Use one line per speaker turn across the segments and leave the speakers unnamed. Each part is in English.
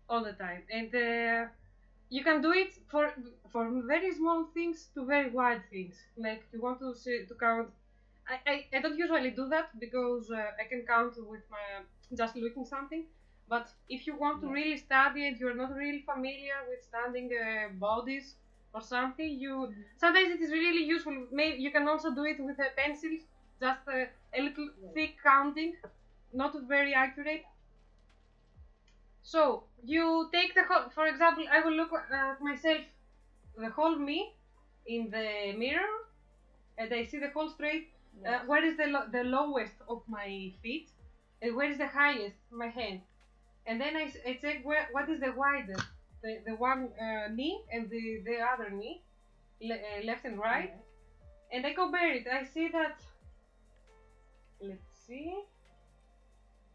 all the time, and you can do it for very small things to very wide things. Like you want to count. I don't usually do that because I can count with my just looking something. But if you want to
Yes.
really study and you're not really familiar with standing bodies or something, you sometimes it is really useful. Maybe you can also do it with a pencil, just a little thick counting, not very accurate. So you take the whole. For example, I will look at myself, the whole me, in the mirror, and I see the whole straight.
Yes.
Where is the lowest of my feet, and where is the highest my hand, and then I check what is the widest, the one knee and the other knee, left and right,
Yes.
and I compare it. I see that. Let's see.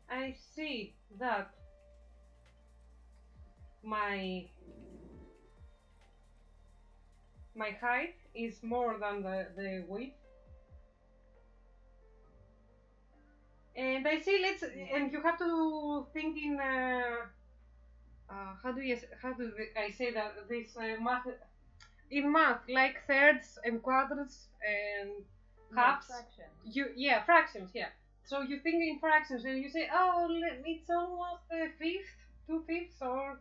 I see that my my height is more than the width, and I see. Let's and you have to think in how do I say that this math in math, like thirds and quarters and halves.
Fraction.
Fractions, yeah. So you think in fractions and you say, oh, it's almost a fifth, 2/5, or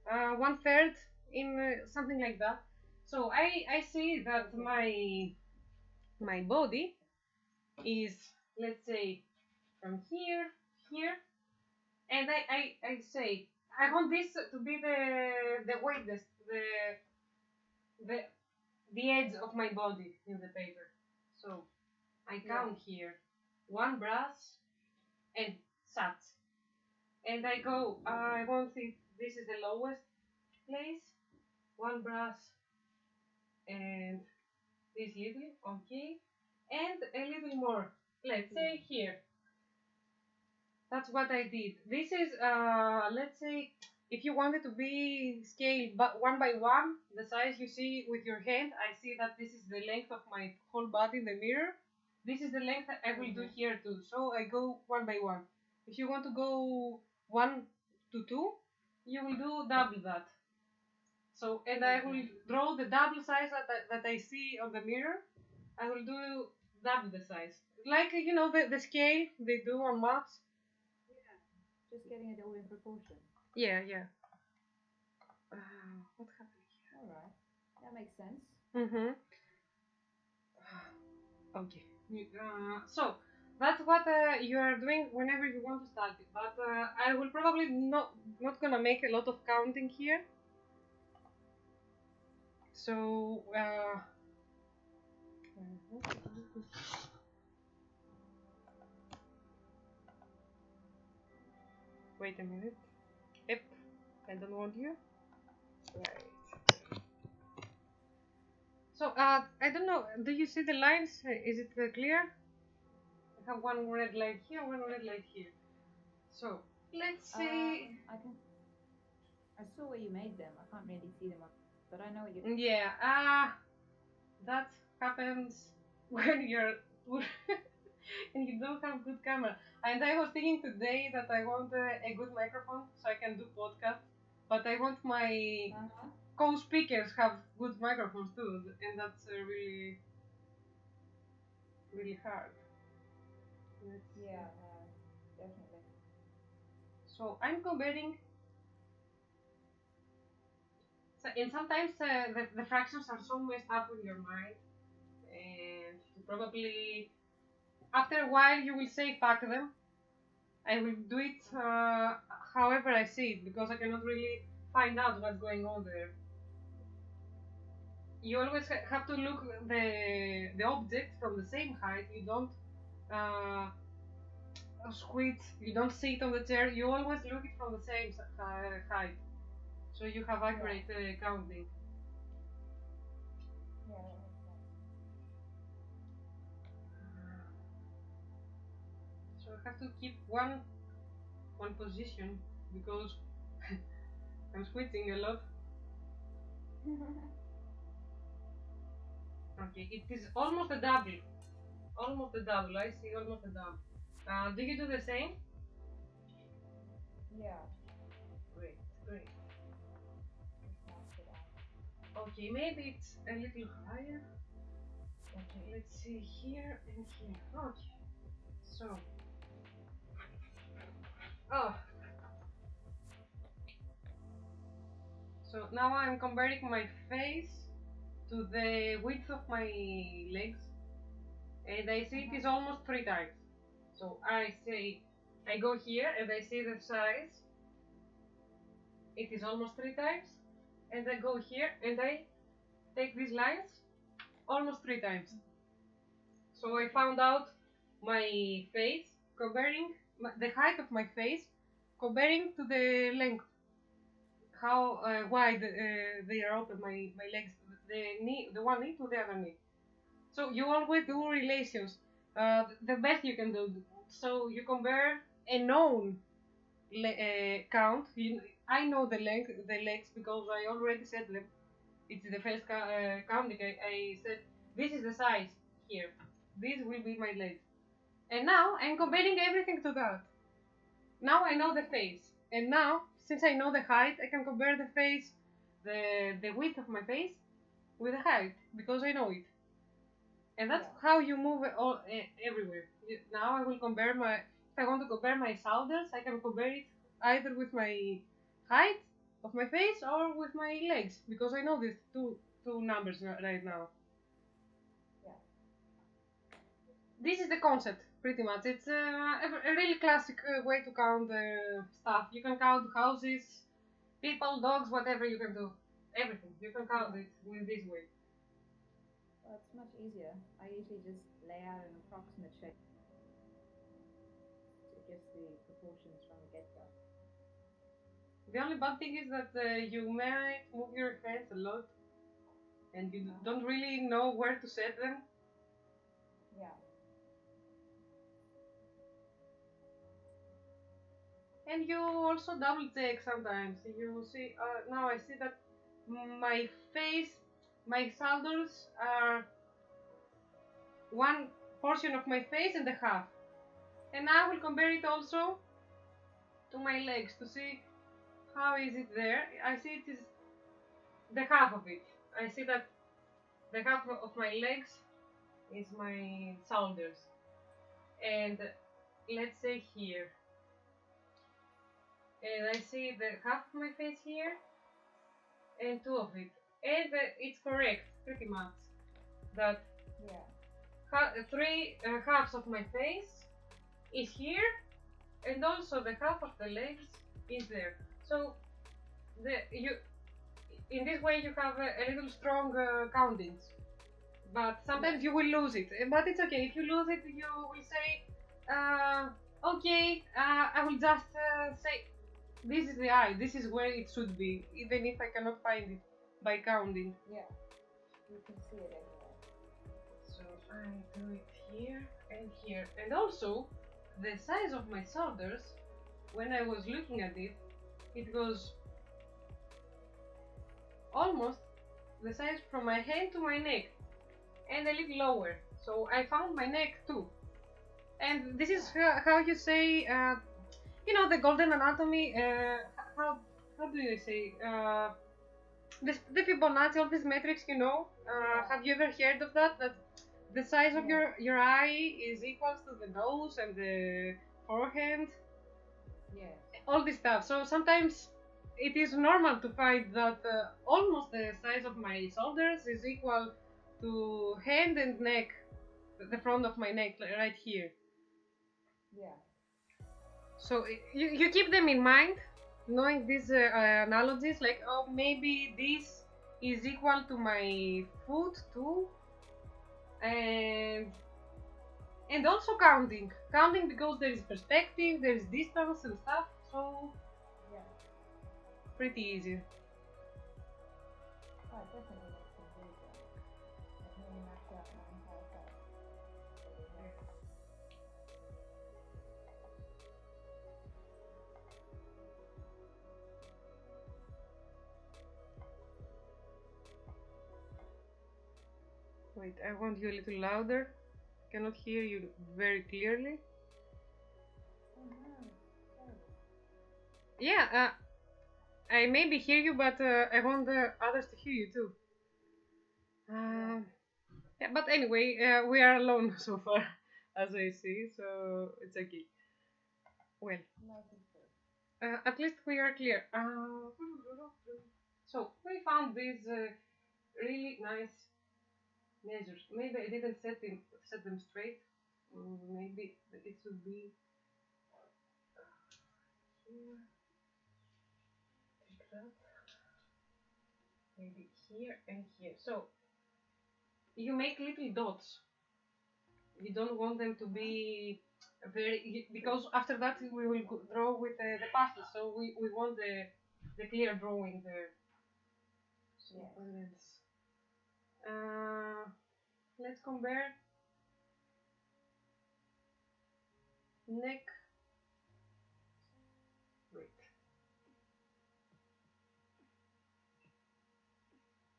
1/3 in something like that. So I see that my body is, let's say, from here, and I say I want this to be the widest, the the edge of my body in the paper. So I count here one brass and sat, and I go. I want it. This is the lowest place. One brass and this little, okay, and a little more. Let's say here. That's what I did. This is, let's say, if you wanted to be scaled but one by one, the size you see with your hand, I see that this is the length of my whole body in the mirror. This is the length I will do here too. So I go one by one. If you want to go 1 to 2, you will do double that. So, and I will draw the double size that I see on the mirror. I will do double the size. Like, the scale they do on maps.
Just getting it all in proportion.
Yeah, yeah. What happened here?
All right. That makes sense.
Mm-hmm. Okay. So that's what you are doing whenever you want to start it. But I will probably not gonna make a lot of counting here. So wait a minute. Yep, I don't want you. Right. So I don't know. Do you see the lines? Is it clear? I have one red light here, one red light here. So let's say.
I saw where you made them. I can't really see them, but I know what you.
Yeah. That happens when you're and you don't have good camera. And I was thinking today that I want a good microphone so I can do podcast, but I want my co-speakers have good microphones too, and that's really really hard.
Yeah, definitely.
So I'm comparing. So, and sometimes the fractions are so messed up in your mind, and you probably after a while you will say fuck them. I will do it however I see it because I cannot really find out what's going on there. You always have to look the object from the same height. You don't uh, squint. You don't sit on the chair. You always look it from the same height, so you have accurate counting.
Yeah, that makes sense.
So I have to keep one position because I'm squinting a lot. Okay, it is almost a double. Almost a double. I see almost a double. Do you do the same?
Yeah.
Great, 3.
Mark it out.
Okay, maybe it's a little higher. Okay, let's see here and here. Okay, so. Oh. So now I'm comparing my face to the width of my legs, and I see it is almost 3 times. So I say, I go here and I see the size, it is almost 3 times, and I go here and I take these lines almost 3 times. So I found out my face, comparing the height of my face, comparing to the length, how wide they are open, my legs, the one knee to the other knee. So you always do relations, the best you can do. So you compare a known count. I know the length, the legs, because I already said them. It's the first counting. I said this is the size here. This will be my legs. And now I'm comparing everything to that. Now I know the face. And now, since I know the height, I can compare the face, the width of my face with the height, because I know it. And that's how you move everywhere. Now I will compare if I want to compare my shoulders, I can compare it either with my height of my face or with my legs, because I know these two numbers right now.
Yeah.
This is the concept, pretty much. It's a really classic way to count stuff. You can count houses, people, dogs, whatever you can do. Everything. You can count it with this way.
Well, it's much easier. I usually just lay out an approximate shape. It gives the proportions from the get-go.
The only bad thing is that you might move your hands a lot and you don't really know where to set them.
Yeah.
And you also double check sometimes. You see, now I see that my face, my shoulders are one portion of my face and a half. And I will compare it also to my legs to see how is it there. I see it is the half of it. I see that the half of my legs is my shoulders. And let's say here. And I see the half of my face here and 2 of it. And it's correct, pretty much, that 3 halves of my face is here, and also the half of the legs is there. So in this way you have a little strong countings, but sometimes you will lose it. But it's okay. If you lose it, you will say, okay, I will just say, this is the eye, this is where it should be, even if I cannot find it by counting.
Yeah, you can see it anywhere.
So I do it here and here. And also, the size of my shoulders, when I was looking at it, it was almost the size from my head to my neck, and a little lower. So I found my neck too. And this is how you say, the golden anatomy, how do you say, the Fibonacci, all these metrics, have you ever heard of that? That the size of your eye is equal to the nose and the forehead?
Yeah.
All this stuff. So sometimes it is normal to find that almost the size of my shoulders is equal to hand and neck, the front of my neck, right here.
Yeah.
So you keep them in mind, knowing these analogies, like, oh, maybe this is equal to my foot too, and also counting because there is perspective, there is distance and stuff. So pretty easy.
Oh, it definitely makes things easier. It really mapped out my entire face.
Wait, I want you a little louder. I cannot hear you very clearly.
Oh no, sorry.
Yeah, I maybe hear you, but I want the others to hear you too. Yeah, but anyway, we are alone so far, as I see, so it's okay. Well,
Life is good.
at least we are clear. So we found these really nice measures. Maybe I didn't set them straight. Maybe it should be here, like that. Maybe here and here. So you make little dots. You don't want them to be very, because after that we will draw with the pastel. So we want the clear drawing there. So
Yes.
let's compare neck. Wait.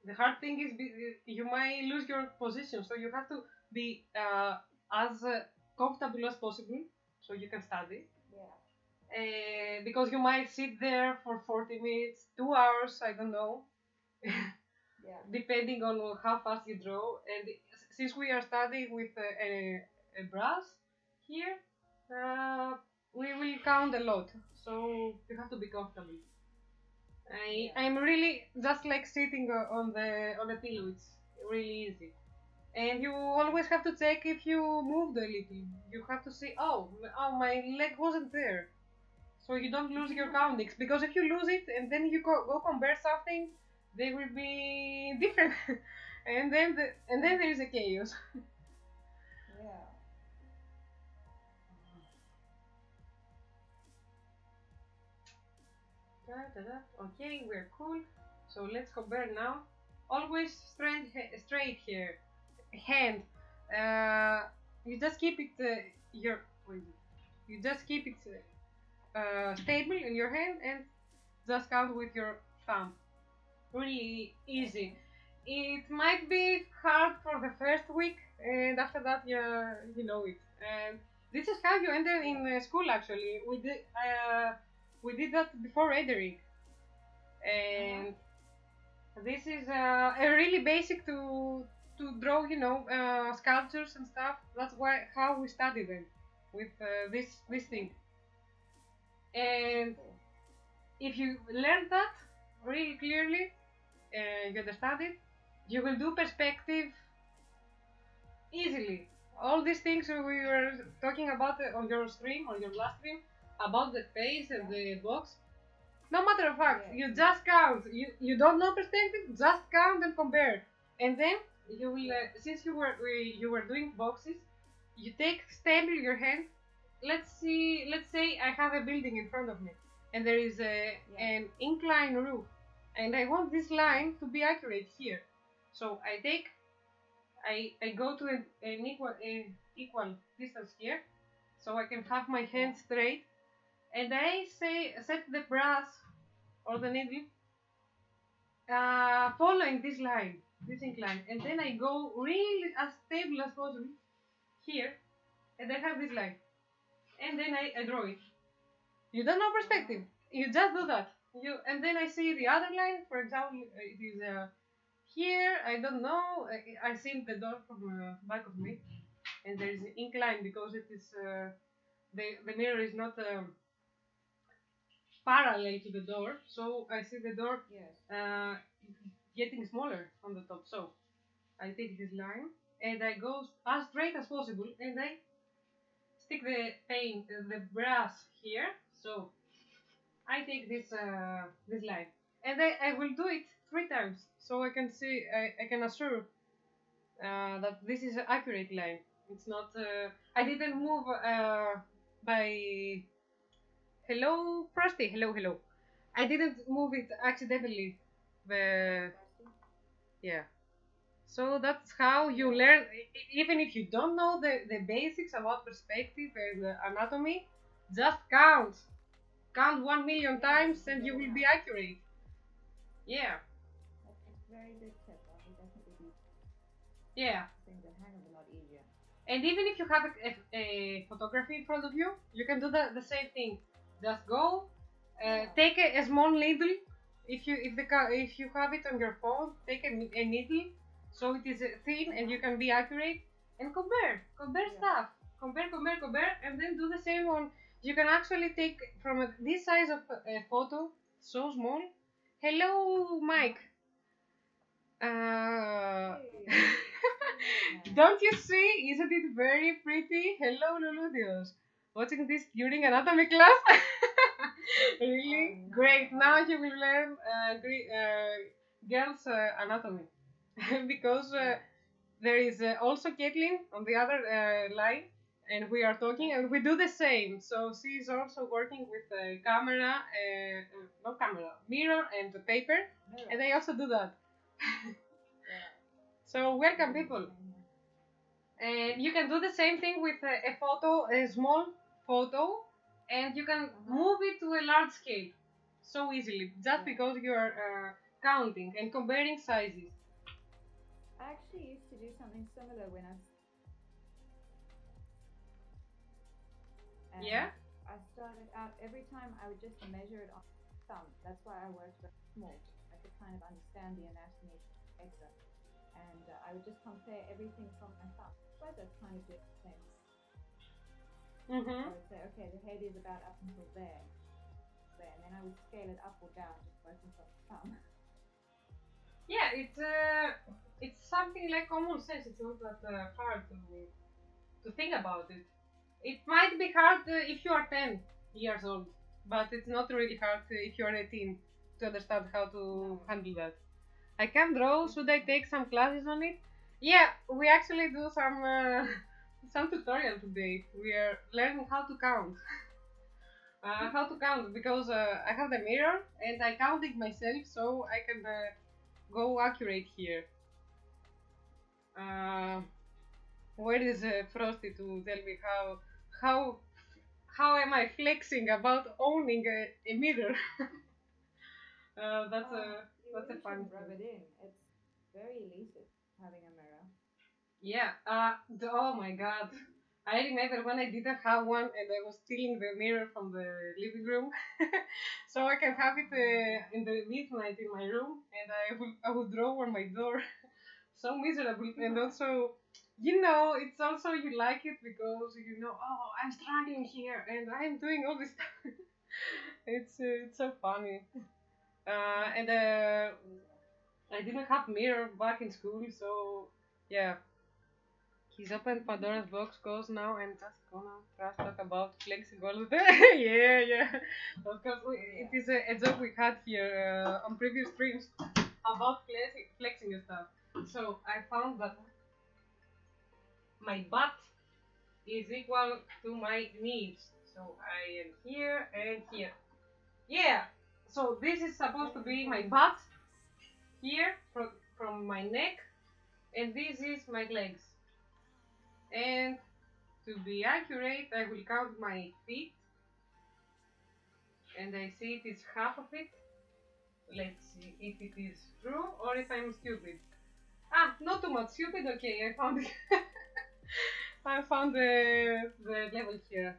The hard thing is you might lose your position, so you have to be as comfortable as possible so you can study.
Yeah.
Because you might sit there for 40 minutes, 2 hours, I don't know,
Yeah.
depending on how fast you draw. And since we are studying with a brush here, we will count a lot, so you have to be comfortable. I'm really just like sitting on a pillow. It's really easy, and you always have to check if you moved a little. You have to see, oh, my leg wasn't there, so you don't lose your countings. Because if you lose it and then you go compare something, they will be different, and then there is a chaos.
Yeah.
Okay, we're cool. So let's compare now. Always straight here. Hand. You just keep it you just keep it stable in your hand and just count with your thumb. Really easy. It might be hard for the first week, and after that, you know it. And this is how you enter in school. Actually, we did that before rendering, and this is a really basic to draw, sculptures and stuff. That's why how we study them with this thing. And if you learn that really clearly, you understand it, you will do perspective easily. All these things we were talking about on your stream, on your last stream, about the face and the box. No matter of fact, you just count. You don't know perspective, just count and compare. And then you will, since you were doing boxes, you take stable your hand. Let's say I have a building in front of me, and there is an incline roof, and I want this line to be accurate here. So I go to an equal distance here, so I can have my hand straight, and I set the brush or the needle following this line, this incline, and then I go really as stable as possible here, and I have this line, and then I draw it. You don't know perspective, you just do that. And then I see the other line, for example, it is here, I don't know, I see the door from back of me, and there is an incline because it is the mirror is not parallel to the door, so I see the door getting smaller on the top. So I take this line and I go as straight as possible, and I stick the brass here. So I take this line, and I will do it 3 times, so I can see, I can assure that this is an accurate line. It's not. I didn't move by. Hello, Frosty. Hello, hello. I didn't move it accidentally. The Yeah. So that's how you learn. Even if you don't know the basics about perspective and anatomy, just count. Count 1 million times, and you will be accurate. Yeah.
That's a very good tip. I will definitely be.
Yeah.
Things that hang a lot easier.
And even if you have a photography in front of you, you can do the same thing. Just go, take a small needle, if you have it on your phone, take a needle, so it is thin and you can be accurate and compare
Yeah.
stuff, compare, and then do the same on. You can actually take from this size of a photo, so small. Hello, Mike. Uh,
Hey. Nice.
don't you see? Isn't it very pretty? Hello, Luludios. Watching this during anatomy class?
Oh
Really?
no.
Great. Now you will learn girls' anatomy. Because
Yeah.
there is also Caitlin on the other line, and we are talking, and we do the same. So she is also working with a camera, not camera, mirror and the paper,
Mirror.
and I also do that.
Yeah.
So
I
welcome,
do the
people.
same here.
And you can do the same thing with a photo, a small photo, and you can move it to a large scale so easily, just
Yeah.
because you are counting and comparing sizes.
I actually used to do something similar when
Yeah?
I started out every time I would just measure it on my thumb. That's why I worked very small. I could kind of understand the anatomy better. And I would just compare everything from my thumb. I suppose that's kind of doing the same.
Mm-hmm.
I would say, okay, the head is about up until there, and then I would scale it up or down, just working from the thumb.
Yeah, it's something like common sense. It's not that hard to think about it. It might be hard if you are 10 years old, but it's not really hard if you are 18 to understand how to
No.
handle that. I can draw. Should I take some classes on it? Yeah, we actually do some tutorial today. We are learning how to count. How to count because I have the mirror and I counting myself so I can go accurate here. Uh, where is Frosty to tell me how how am I flexing about owning a mirror? That's
Oh,
a
you
that's a
really
fun
shouldn't rub
thing.
it in. It's very elusive having a mirror.
Yeah. Oh my God. I remember when I didn't have one and I was stealing the mirror from the living room, so I can have it in the midnight in my room, and I would draw on my door. So miserable, and also, it's also you like it because oh, I'm struggling here and I'm doing all this stuff. It's so funny. And I didn't have mirror back in school, so yeah. He's opened Pandora's box goes now. I'm just gonna trash talk about flexing all the time. Yeah, yeah. Of course, it is a joke we had here on previous streams about flexing and stuff. So I found that my butt is equal to my knees. So I am here and here. Yeah. So this is supposed to be my butt here from my neck, and this is my legs. And to be accurate, I will count my feet, and I see it is half of it. Let's see if it is true or if I'm stupid. Not too much stupid. Okay, I found it. I found the level here.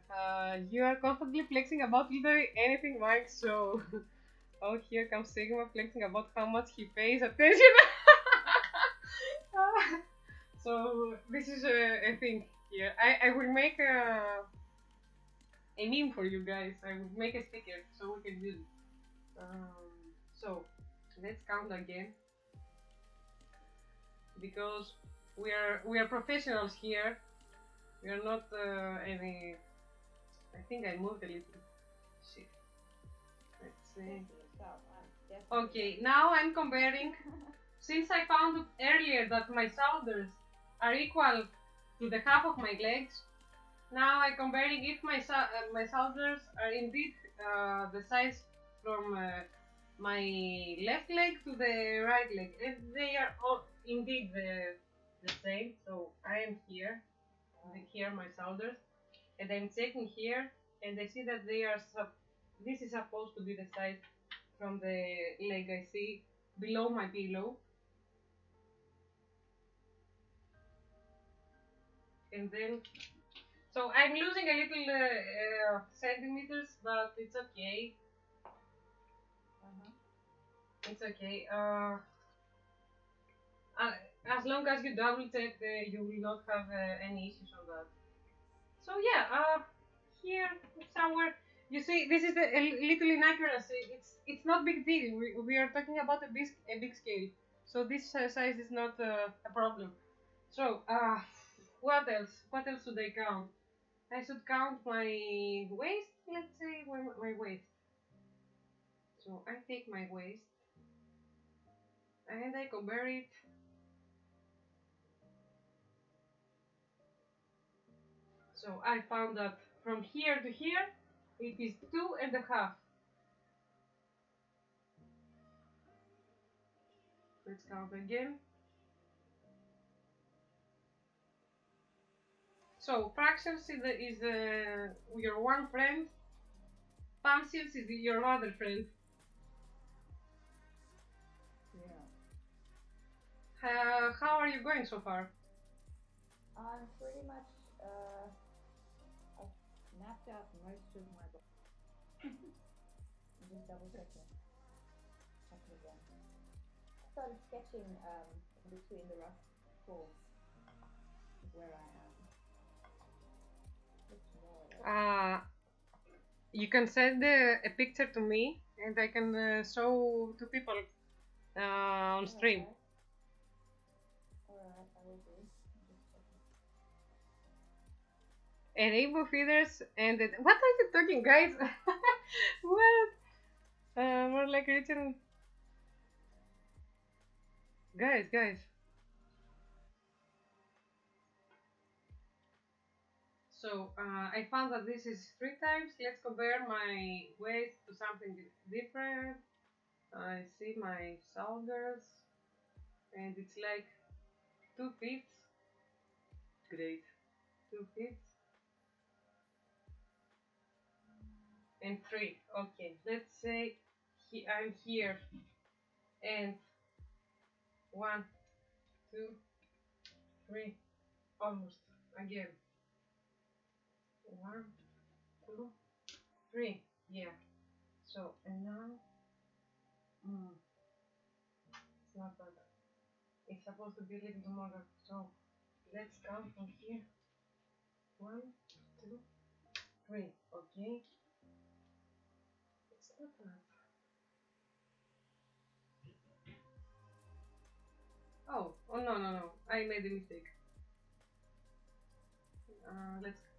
You are constantly flexing about literally anything, Mike. So, oh, here comes Sigma flexing about how much he pays attention. So this is a thing here. I will make a meme for you guys. I will make a sticker so we can use it. So let's count again because we are professionals here. We are not any. I think I moved a little. Shit. Let's see. Okay, now I'm comparing. Since I found earlier that my shoulders are equal to the half of my legs, now I'm comparing if my shoulders are indeed the size from my left leg to the right leg, and they are all indeed the same. So I am here, and here my shoulders, and I'm checking here, and I see that they are. This is supposed to be the size from the leg I see below my pillow. And then, so I'm losing a little centimeters, but it's okay. It's okay. Uh, as long as you double check, you will not have any issues on that. So yeah, here somewhere, you see, this is a little inaccuracy. It's not big deal. We are talking about a big scale, so this size is not a problem. So what else? What else should I count? I should count my waist. Let's say my waist. So I take my waist and I compare it. So I found that from here to here, it is 2.5. Let's count again. So fractions is your one friend. Pencils is your other friend.
Yeah.
How are you going so far?
I'm pretty much, I've mapped out most of my book. I'm just double checking. Checking again. I started sketching in between the rough forms of where I am. Looks more or less.
You can send a picture to me, and I can show to people on stream.
Alright, I will do. I'm just checking.
A rainbow feathers and what are you talking, guys? What? More like written. Guys. So I found that this is 3 times. Let's compare my waist to something different. I see my shoulders, and it's like 2/5. Great, 2/5 and 3. Okay, let's say I'm here, and 1, 2, 3, almost again. 1, 2, 3. Yeah. So and now, it's not bad. It's supposed to be a little smaller. So let's count from here. 1, 2, 3. Okay. It's not bad. Oh no. I made a mistake.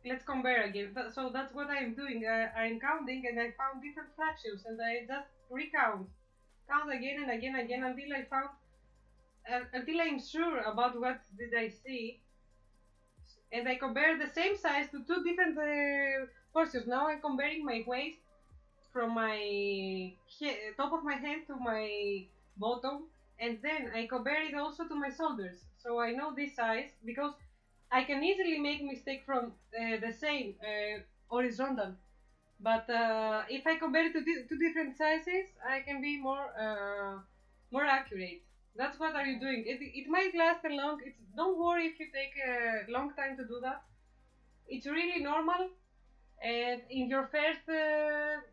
Let's compare again. So that's what I'm doing. I'm counting and I found different fractions and I just recount, count again and again until I found until I'm sure about what did I see, and I compare the same size to two different portions. Now I'm comparing my waist from my top of my head to my bottom, and then I compare it also to my shoulders. So I know this size because I can easily make mistake from the same horizontal. But if I compare it to two different sizes, I can be more accurate. That's what are you doing. It might last a long. Don't worry if you take a long time to do that. It's really normal. And in your first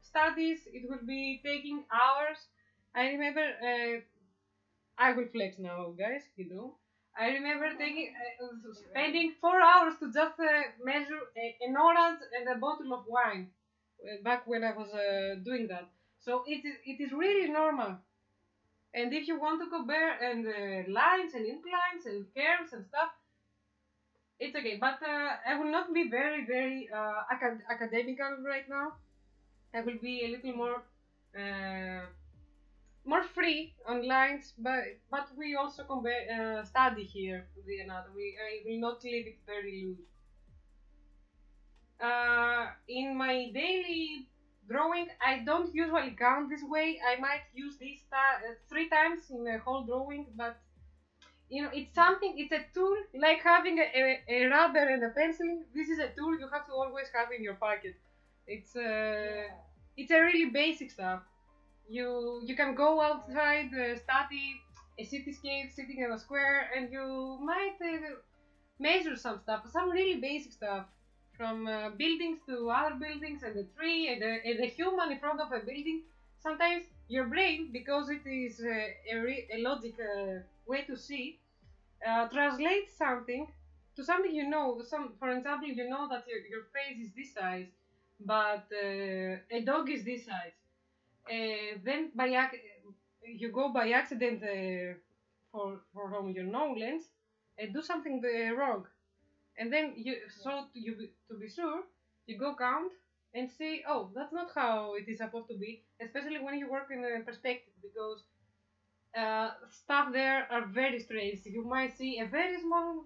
studies, it will be taking hours. I remember. I will flex now, guys. You know. I remember spending 4 hours to just measure an orange and a bottle of wine back when I was doing that. So it is really normal. And if you want to compare and lines and inclines and curves and stuff, it's okay. But I will not be very academical right now. I will be a little more free on lines, but we also compare study here the anatomy. I will not leave it very loose. In my daily drawing, I don't usually count this way. I might use this 3 times in a whole drawing, but it's something. It's a tool like having a rubber and a pencil. This is a tool you have to always have in your pocket. It's it's a really basic stuff. You can go outside, study a cityscape sitting in a square, and you might measure some really basic stuff, from buildings to other buildings, and a tree and a human in front of a building. Sometimes your brain, because it is a logic way to see, translates something to something you know. For example, you know that your face is this size, but a dog is this size. Then you go by accident from your knowledge and do something wrong, and then to be sure, you go count and see, oh, that's not how it is supposed to be, especially when you work in a perspective, because stuff there are very strange. You might see a very small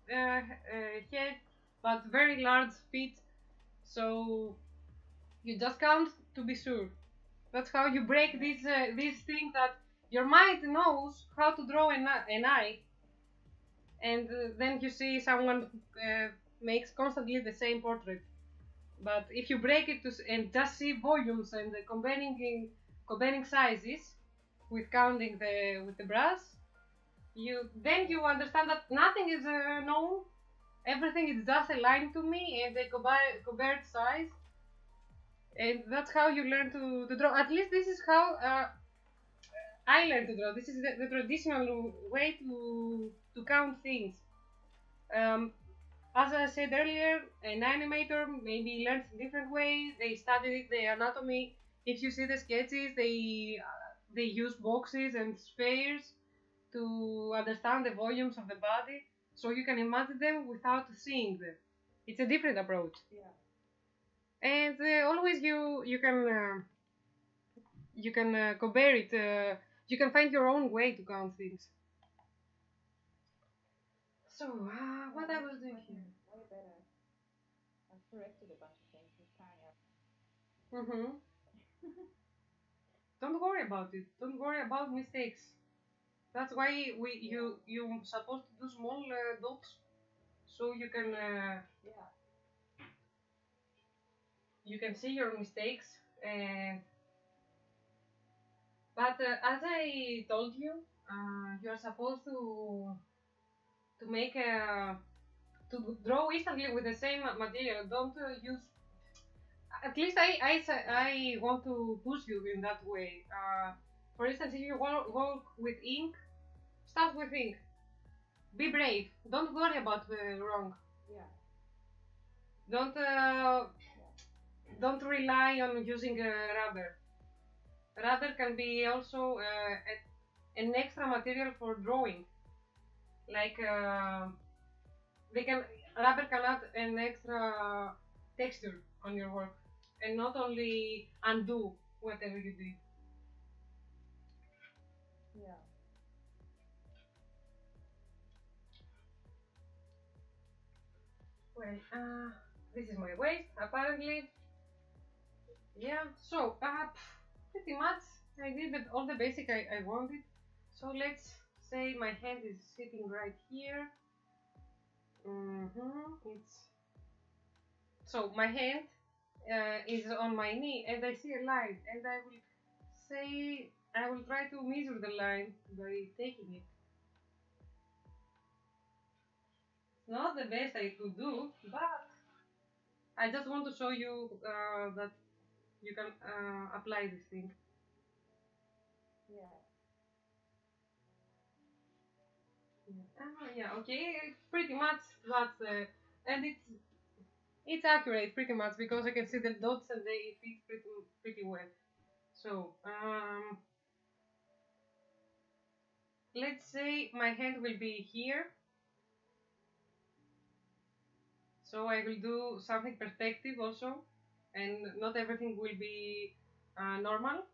head but very large feet, so you just count to be sure. That's how you break this thing that your mind knows how to draw an eye, and then you see someone makes constantly the same portrait. But if you break it and just see volumes and comparing sizes with counting with the brush, you understand that nothing is known. Everything is just a line to me, and they compared size, and that's how you learn to draw. At least this is how I learned to draw. This is the traditional way to count things. Um, as I said earlier, an animator maybe learns a different way. They study the anatomy. If you see the sketches, they use boxes and spheres to understand the volumes of the body, so you can imagine them without seeing them. It's a different approach.
Yeah.
And always you can compare it. You can find your own way to count things. So what I was doing here?
Way better. I've corrected a bunch of things with trying out.
Mm-hmm. Don't worry about it. Don't worry about mistakes. That's why you supposed to do small dots, so
Yeah.
you can see your mistakes. And but as I told you, you are supposed to make a to draw instantly with the same material. Don't use. At least I want to push you in that way. For instance, if you work with ink, start with ink. Be brave. Don't worry about the wrong.
Yeah.
Don't don't rely on using rubber. Rubber can be also an extra material for drawing. Like rubber can add an extra texture on your work, and not only undo whatever you did.
Yeah.
Well, this is my waist, apparently. Yeah, so pretty much I did all the basic I wanted. So let's say my hand is sitting right here. It's so my hand is on my knee, and I see a line, and I will try to measure the line by taking it. It's not the best I could do, but I just want to show you that you can apply this thing.
Yeah.
Yeah, okay, pretty much that's and it's accurate pretty much, because I can see the dots and they fit pretty well. So let's say my hand will be here. So I will do something perspective also, and not everything will be normal.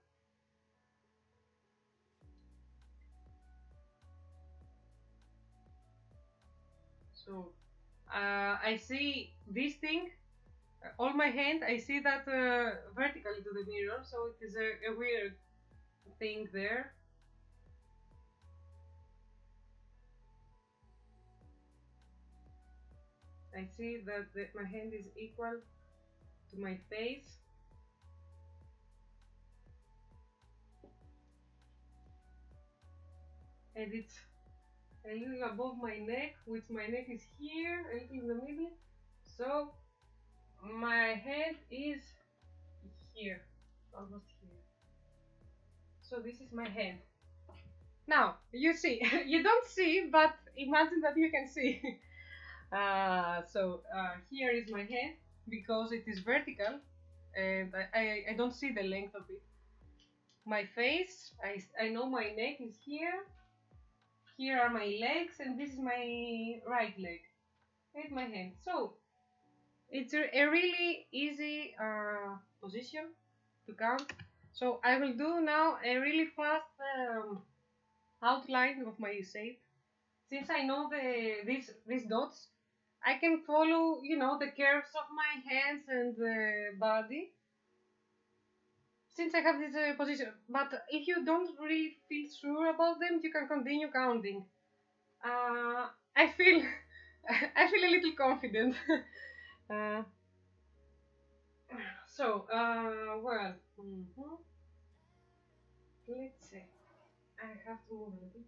So I see this thing, all my hand, I see that vertically to the mirror, so it is a weird thing there. I see that my hand is equal to my face. And it's a little above my neck, which my neck is here, a little in the middle. So my head is here, almost here. So this is my hand. Now, you see, you don't see, but imagine that you can see. Here is my hand, because it is vertical, and I don't see the length of it. My face, I know my neck is here. Here are my legs, and this is my right leg. And my hand. So, it's a really easy position to count. So I will do now a really fast outline of my shape. Since I know these dots, I can follow, you know, the curves of my hands and body. Since I have this position, but if you don't really feel sure about them, you can continue counting. I feel I feel a little confident. uh, well, let's see. I have to move a little.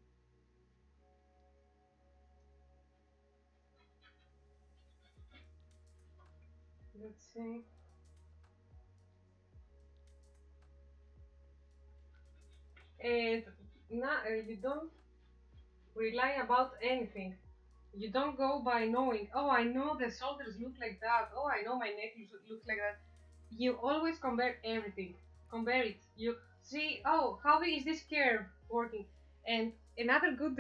Let's see. And now you don't rely about anything. You don't go by knowing, oh, I know the shoulders look like that. Oh, I know my neck looks like that. You always compare everything. Compare it. You see, oh, how is this curve working? And another good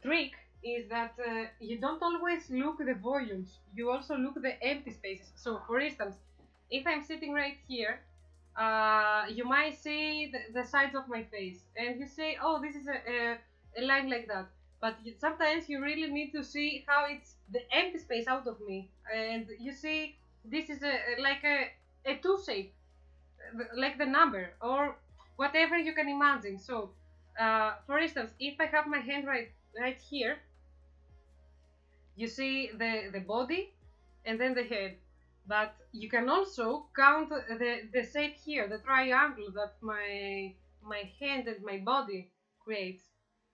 trick is that you don't always look the volumes. You also look the empty spaces. So, for instance, if I'm sitting right here, you might see the sides of my face, and you say, "Oh, this is a line like that." But sometimes you really need to see how it's the empty space out of me, and you see this is like a two shape, like the number or whatever you can imagine. So, for instance, if I have my hand right here, you see the body and then the head. But you can also count the shape here, the triangle that my hand and my body creates.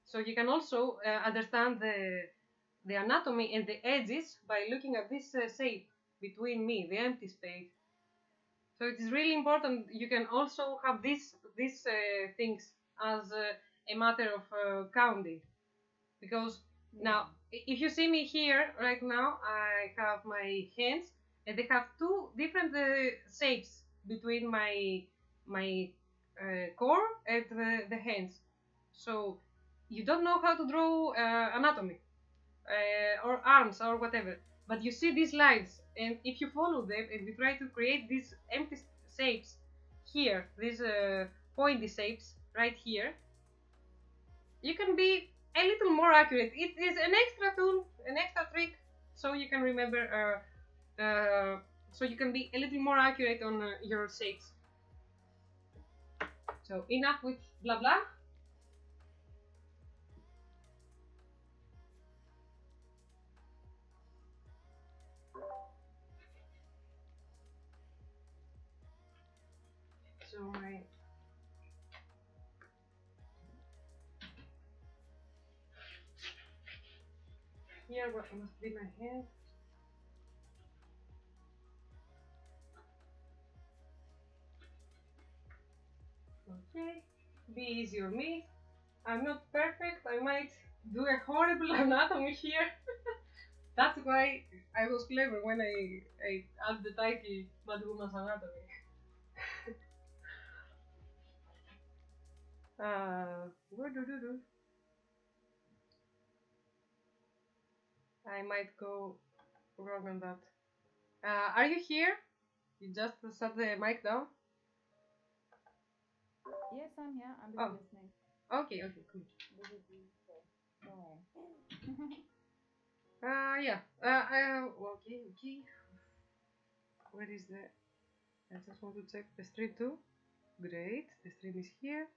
So you can also understand the anatomy and the edges by looking at this shape between me, the empty space. So it is really important. You can also have these things as a matter of counting, because now if you see me here right now, I have my hands, and they have two different shapes between my core and the hands. So you don't know how to draw anatomy or arms or whatever, but you see these lines, and if you follow them and you try to create these empty shapes here, these pointy shapes right here, you can be a little more accurate. It is an extra tool, an extra trick, so you can remember, so you can be a little more accurate on your shapes. So enough with blah blah. So here what must be my hand. Okay, be easy on me. I'm not perfect. I might do a horrible anatomy here. That's why I was clever when I added the title Mad Woman's Anatomy. What do? I might go wrong on that. Are you here? You just set the mic down?
Yes, I'm here. I'm just listening.
Okay, cool. Yeah. Okay. Where is the? I just want to check the stream too. Great, the stream is here.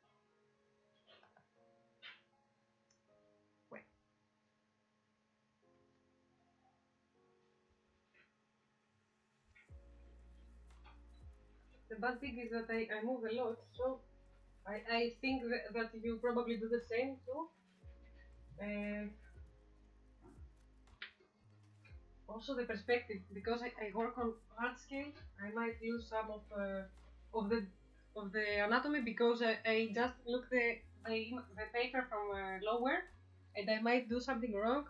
Wait. The bad thing is that I move a lot, so I think that you probably do the same too. And also the perspective, because I work on art scale, I might lose some of of the anatomy because I just look the paper from lower, and I might do something wrong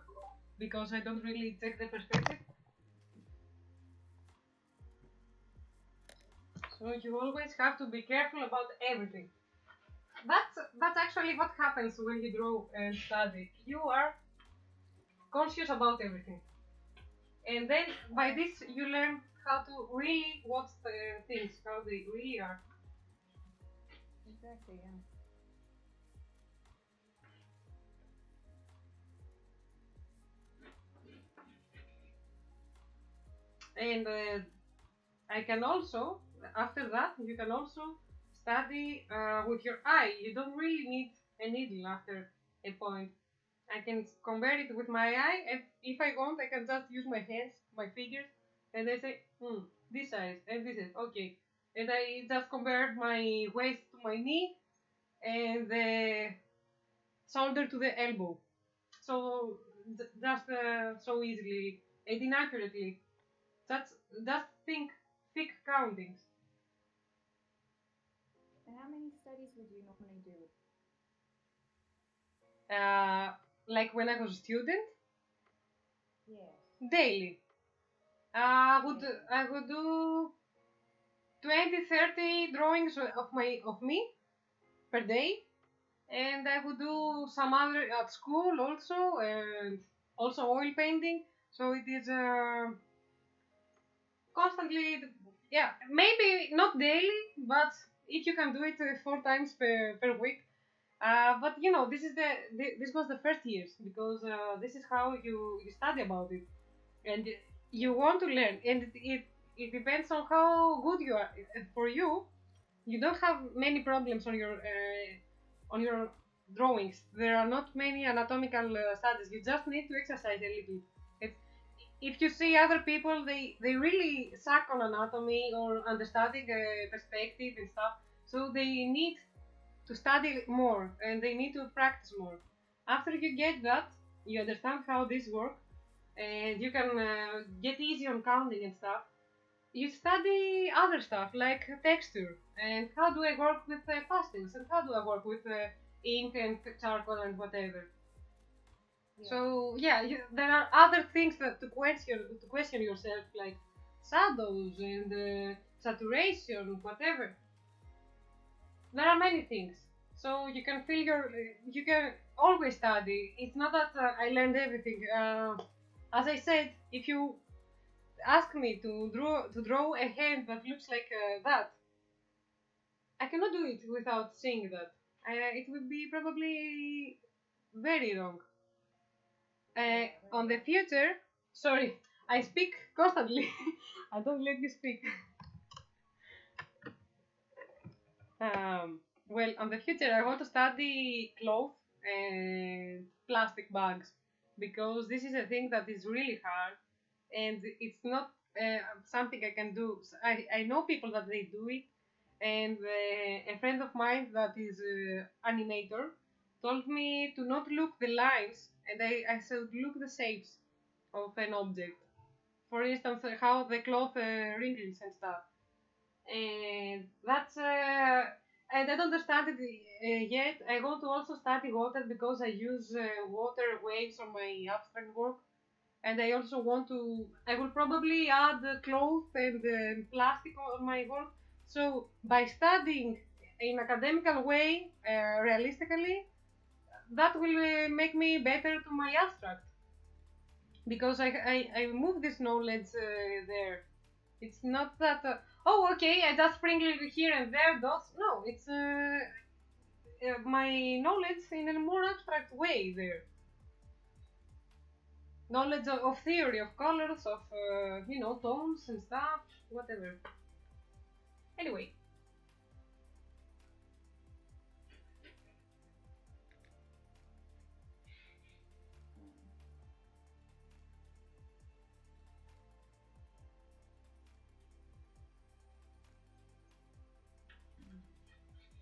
because I don't really check the perspective. So you always have to be careful about everything. That's actually what happens when you draw and study. You are conscious about everything, and then by this you learn how to really watch the things, how they really are.
Exactly, yeah.
And I can also, after that, you can also study with your eye. You don't really need a needle after a point. I can compare it with my eye, and if I want, I can just use my hands, my fingers, and I say, this size and this is okay. And I just compare my waist to my knee and the shoulder to the elbow. So just so easily and inaccurately. That's just think thick countings.
And how many studies would you normally do?
Uh, like when I was a student,
Yes.
daily.
Daily.
I would do 20, 30 drawings of me per day, and I would do some other at school also, and also oil painting. So it is constantly, yeah, maybe not daily, but if you can do it 4 times per week. But you know, this was the first years because this is how you study about it, and you want to learn, and it depends on how good you are. For you, you don't have many problems on your drawings. There are not many anatomical studies. You just need to exercise a little. If, if you see other people, they really suck on anatomy or understanding perspective and stuff. So they need to study more and they need to practice more. After you get that, you understand how this works and you can get easy on counting and stuff. You study other stuff like texture and how do I work with pastels and how do I work with ink and charcoal and whatever.
Yeah.
So yeah, there are other things that to question yourself like shadows and saturation, whatever. There are many things. So you can always study. It's not that I learned everything. As I said, if you ask me to draw a hand that looks like that, I cannot do it without seeing that. It would be probably very wrong.
Yeah,
On
very
the
well.
future, sorry, I speak constantly. I don't let you speak. Well, on the future, I want to study cloth and plastic bags because this is a thing that is really hard and it's not something I can do. I know people that they do it, and a friend of mine that is animator told me to not look the lines and I should look the shapes of an object. For instance, how the cloth wrinkles and stuff. And that's I don't understand it yet. I want to also study water because I use water waves on my abstract work, and I also want to. I will probably add cloth and plastic on my work. So by studying in academical way, realistically, that will make me better to my abstract because I move this knowledge there. It's not that, oh, okay, I just sprinkle it here and there, dots. No, it's my knowledge in a more abstract way there. Knowledge of theory, of colors, of, tones and stuff, whatever. Anyway,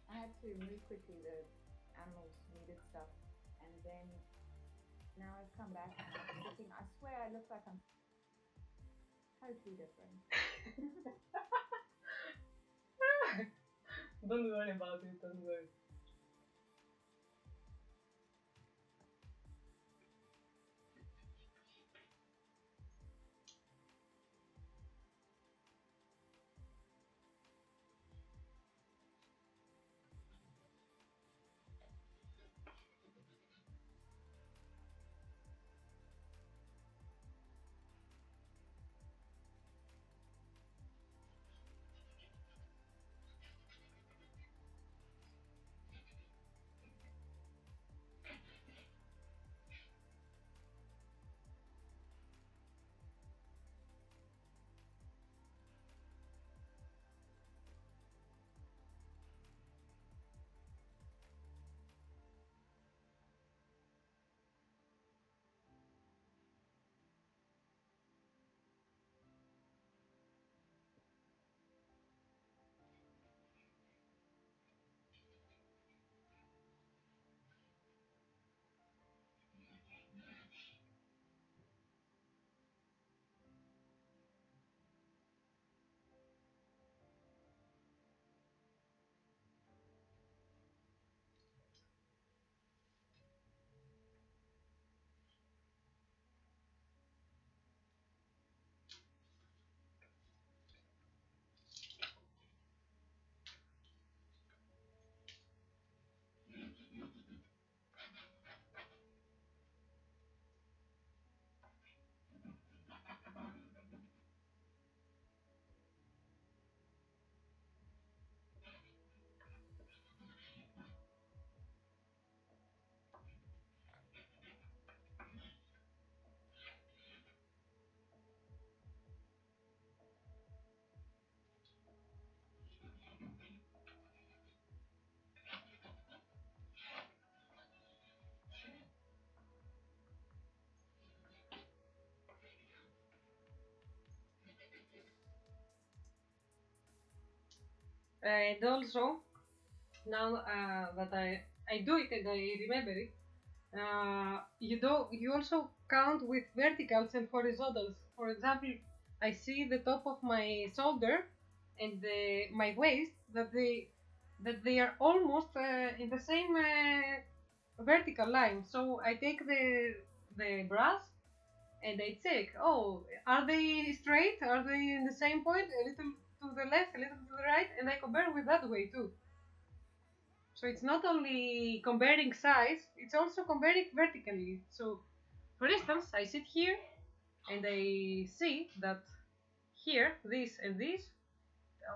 I had to move quickly the animals needed stuff, and then now I've come back and I'm sitting. I swear I look like I'm totally different.
Don't worry about it, don't worry. And also, now that I do it and I remember it, you also count with verticals and horizontals. For example, I see the top of my shoulder and my waist that they are almost in the same vertical line. So I take the brush and I check. Oh, are they straight? Are they in the same point? A little to the left, a little to the right, and I compare with that way too. So it's not only comparing size, it's also comparing vertically. So for instance, I sit here and I see that here, this and this,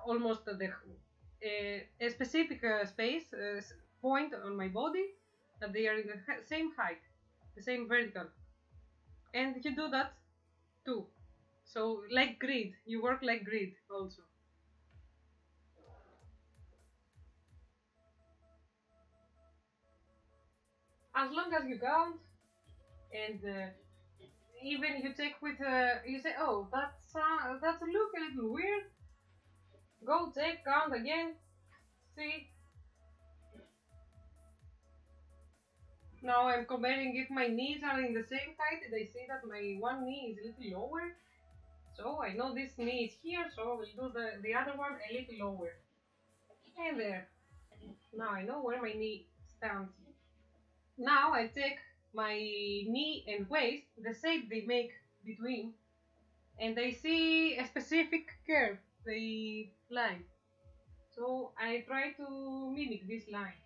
almost a specific space, point on my body, that they are in the same height, the same vertical. And you do that too. So like grid, you work like grid also. As long as you count and even you check with you say, oh, that's look a little weird. Go check, count again, see. Now I'm comparing if my knees are in the same height and I see that my one knee is a little lower. So I know this knee is here, so we'll do the other one a little lower. And there. Now I know where my knee stands. Now I take my knee and waist, the shape they make between, and I see a specific curve, the line. So I try to mimic this line.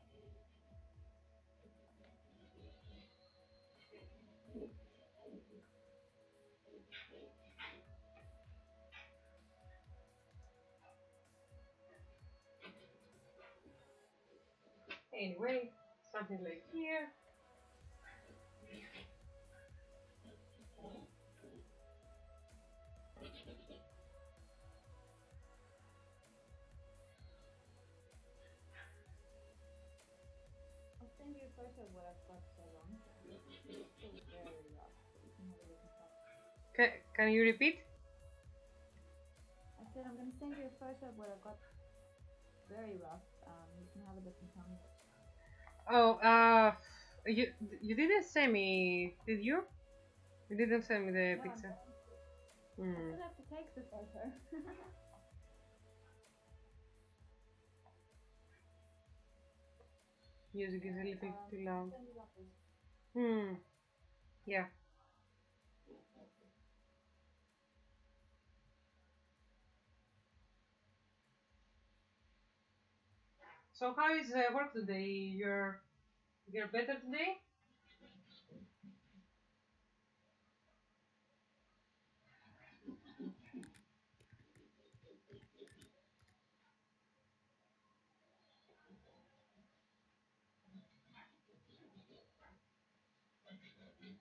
Anyway, something like here.
I'll send you a photo of what I've got on. It's still very rough, but you can have a look and tell.
Can you repeat?
I said I'm going to send you a photo of what I've got. Very rough. You can have a look and tell me.
Oh, you didn't send me, did you? You didn't send me the
No,
picture.
I still have to take the photo.
Music is a little too loud.
Turn it up as
Hmm. Yeah. So how is work today? You're better today?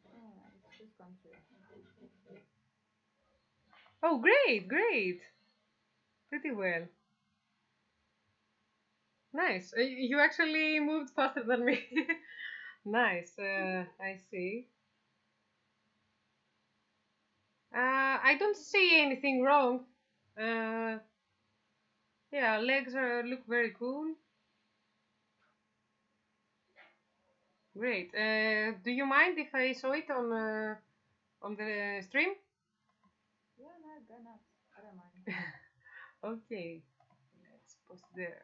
all right. It's just gone through.
Oh, great, great. Pretty well. Nice. You actually moved faster than me. Nice. I see. I don't see anything wrong. Uh, yeah, legs look very cool. Great. Do you mind if I saw it on the stream?
Yeah, no, go nuts. I don't mind.
Okay. Let's post there.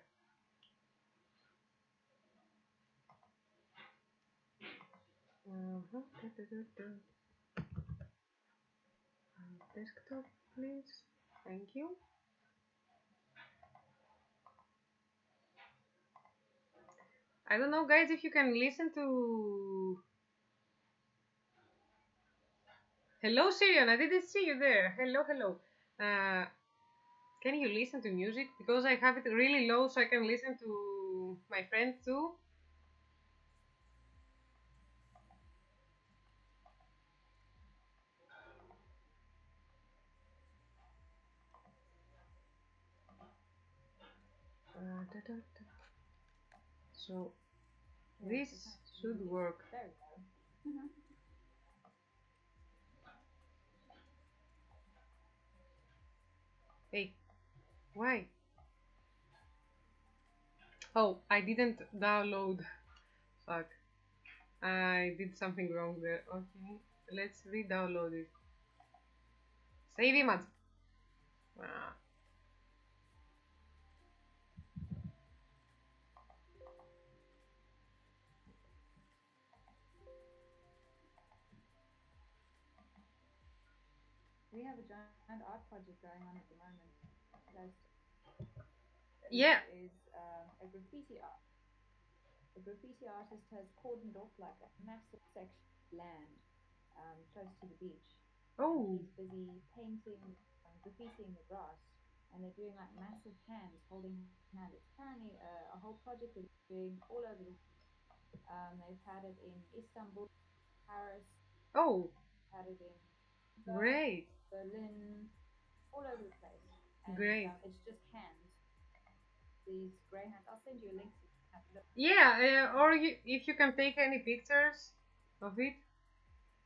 Uh-huh. Desktop, please. Thank you. I don't know, guys, if you can listen to. Hello, Syrian. I didn't see you there. Hello, hello. Uh, can you listen to music? Because I have it really low, so I can listen to my friends too. Da, da, da. So
Yeah,
this
so kind of
should
music is
work.
very low. Mhm.
Hey, why? Oh, I didn't download. Fuck. I did something wrong there. Okay, let's re-download it. Save image. Ah.
We have a giant art project going on at the moment. Guys, which
Yeah.
is a graffiti art. The graffiti artist has cordoned off like a massive section of land close to the beach, and
Oh,
he's busy painting, graffitiing the grass, and they're doing like massive hands holding hand. It's apparently a whole project that they're doing all over the. They've had it in Istanbul, Paris,
oh,
had it in
great,
Berlin, all over the place, and
great.
it's just hands. These grey hands. I'll send you a link so you can have a look.
Yeah, or if you can take any pictures of it,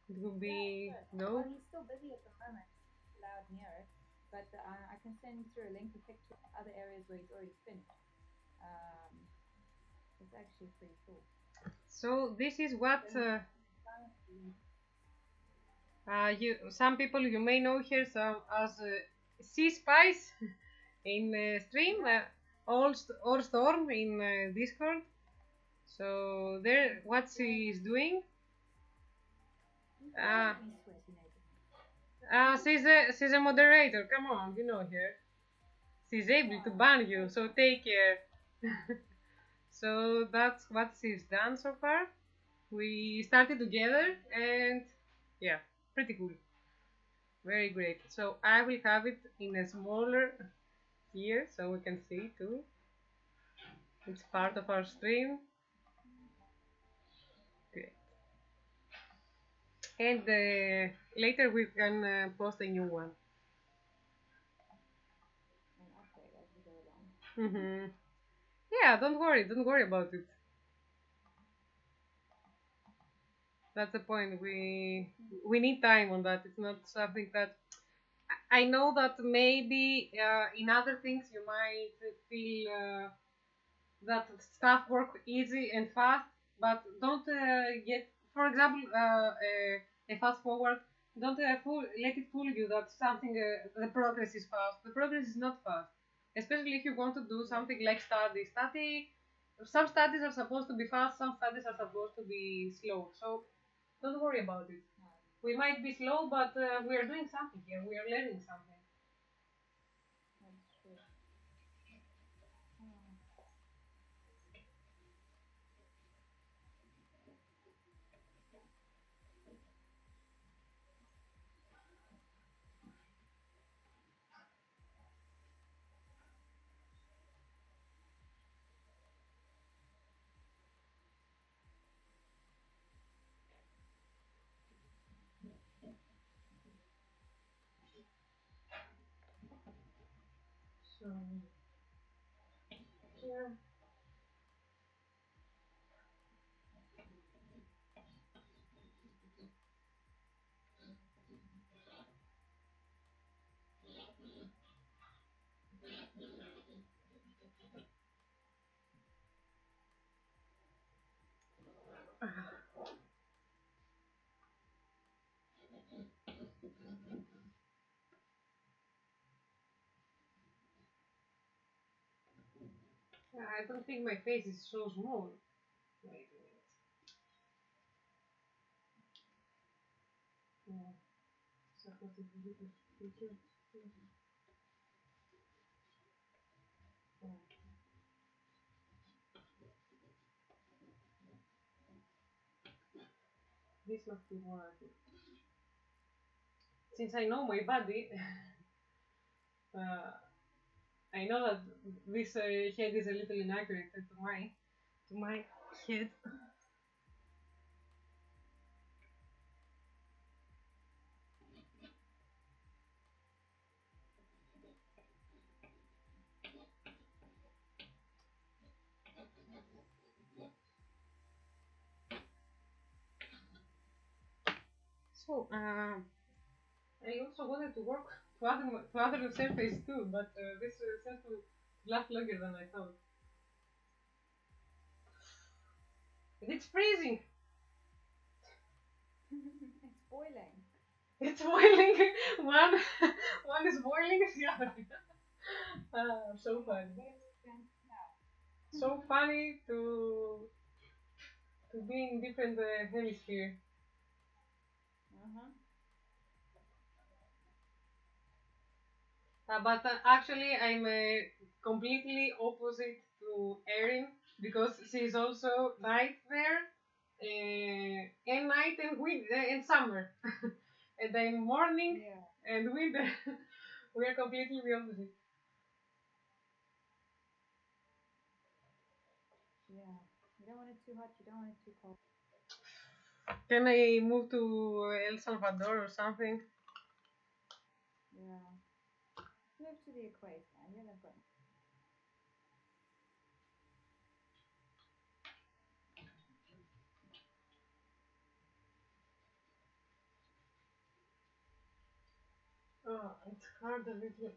it would
Yeah,
be
sure. Well,
dope.
he's still busy at the moment. It's loud near it, but I can send through a link of pictures of other areas where he's already finished. Um, it's actually pretty cool.
So this is what
So he's currently,
you some people you may know here some as Sea Spice in stream,
yeah.
or Storm in Discord. So there, what she is doing.
Don't
Uh,
make me sweaty, Nathan.
she's a moderator. Come on, you know her. She's able to
Wow,
ban you,
very
so
kind.
take care. So that's what she's done so far. We started together, and yeah, pretty cool. Very great. So I will have it in a smaller here so we can see it too. It's part of our stream. Great. And later we can post a new one.
And update as we go along.
Hmm. Yeah, don't worry about it. That's the point. We need time on that. It's not something that I know that maybe in other things you might feel that stuff work easy and fast, but don't get, for example, a fast forward. Don't let it fool you that something the progress is fast. The progress is not fast, especially if you want to do
Yeah.
something like study. Study. Some studies are supposed to be fast, some studies are supposed to be slow. So don't worry about it. We might be slow, but we are doing something here. We are learning something.
That's true. Oh.
So here, I don't think my face is so small. Wait a minute. Yeah, supposed to be a little bigger. Oh, this must be more accurate. Since I know my body, uh, I know that this head is a little inaccurate to my head. So I also wanted to work to other surface too, but this seems to last longer than I thought. And it's freezing.
It's boiling.
It's boiling. one one is boiling. The other. So funny. So funny to be in different hemisphere.
Uh-huh.
But actually, I'm completely opposite to Erin because she's also night there, and night and winter and summer, and I'm morning
Yeah.
and winter. We are completely the opposite.
Yeah. You don't want it too hot, you don't want it too cold.
Can I move to El Salvador or something?
Yeah. Move to the equator. Yeah, they've got.
Oh, it's hard a little.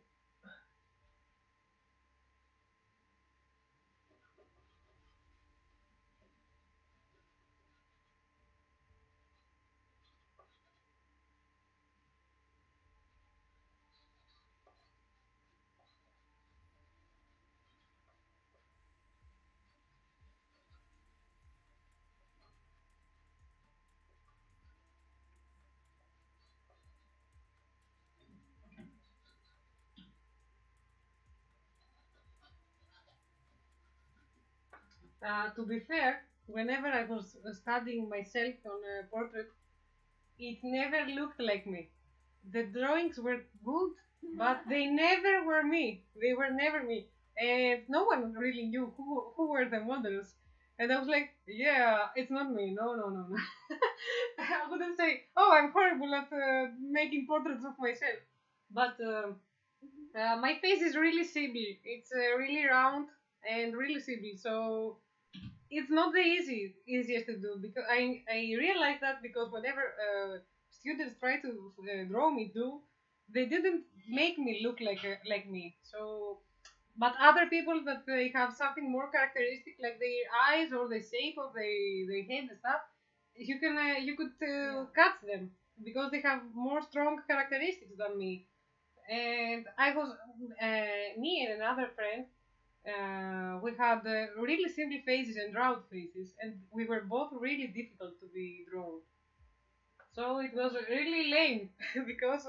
To be fair, whenever I was studying myself on a portrait, it never looked like me. The drawings were good, but they never were me. They were never me. And no one really knew who were the models. And I was like, yeah, it's not me. No, no, no, no. I wouldn't say, oh, I'm horrible at making portraits of myself. But my face is really simple. It's really round and really simple. So it's not the easiest to do because I realized that because whenever students try to draw me too, they didn't make me look like me. So, but other people that they have something more characteristic, like their eyes or the shape of their head and stuff, you could
Yeah.
catch them because they have more strong characteristics than me. And I was me and another friend we had really simple faces and round faces, and we were both really difficult to be drawn. So it was really lame because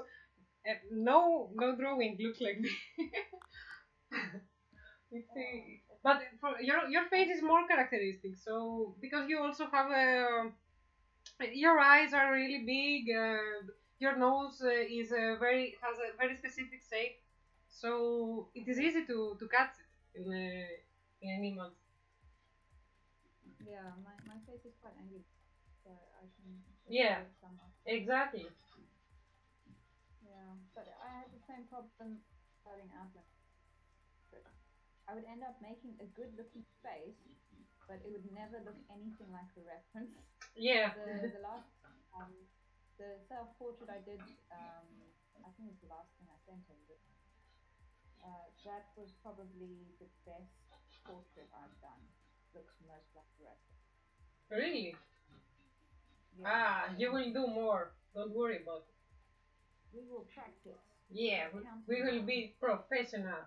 no drawing looks like me. But for your face is more characteristic. So because you also have your eyes are really big. Your nose is very has a very specific shape, so it is easy to catch it in animals.
Yeah, my face is quite angry, so I can
Yeah,
appreciate some of.
exactly.
Yeah, but I had the same problem starting out when I would end up making a good looking face, but it would never look anything like the reference.
Yeah.
The last um, the self portrait I did, I think it's the last thing I sent him, but that was probably the best portrait I've done. Looks most like the reference.
Really?
Yes,
Ah, you
definitely.
will do more. Don't worry about it.
We will practice.
Yeah,
Stop
we
counting
will
down.
be professional.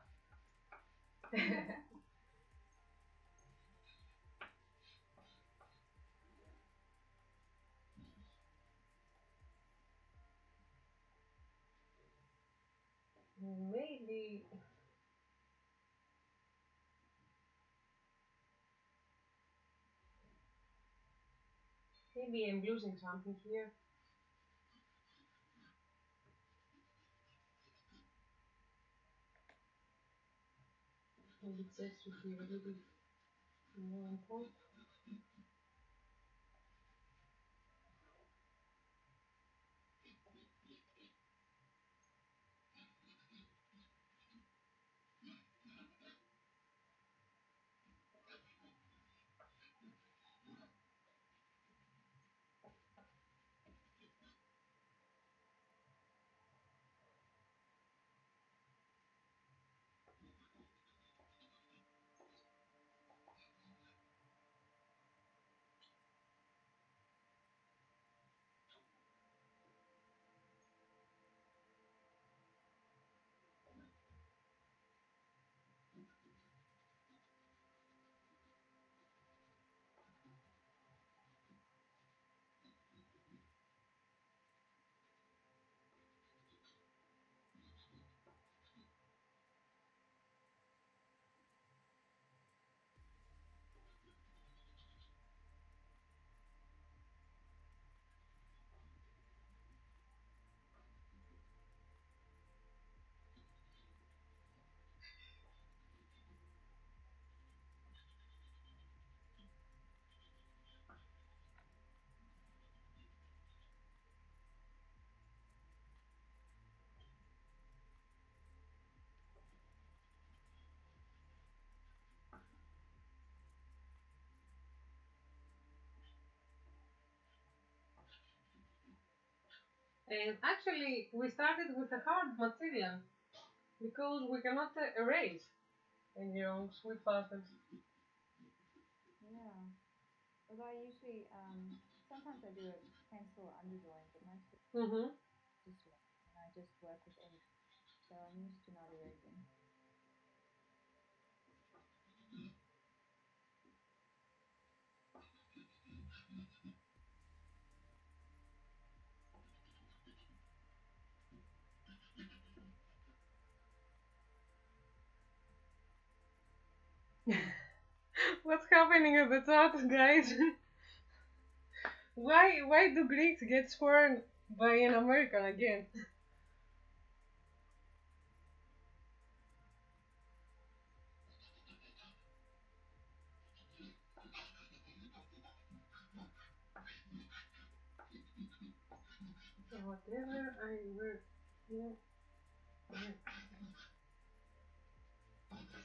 Maybe maybe I'm losing something here. Maybe it says should be a little bit more on point. And actually, we started with a hard material because we cannot erase any wrongs with pastels.
Yeah. Although I usually, sometimes I do a pencil underdrawing, but mostly
Mm-hmm.
just and I just work with ink. So I'm used to not erasing.
What's happening at the top, guys? Why do Greeks get scorned by an American again? Whatever I will here, let's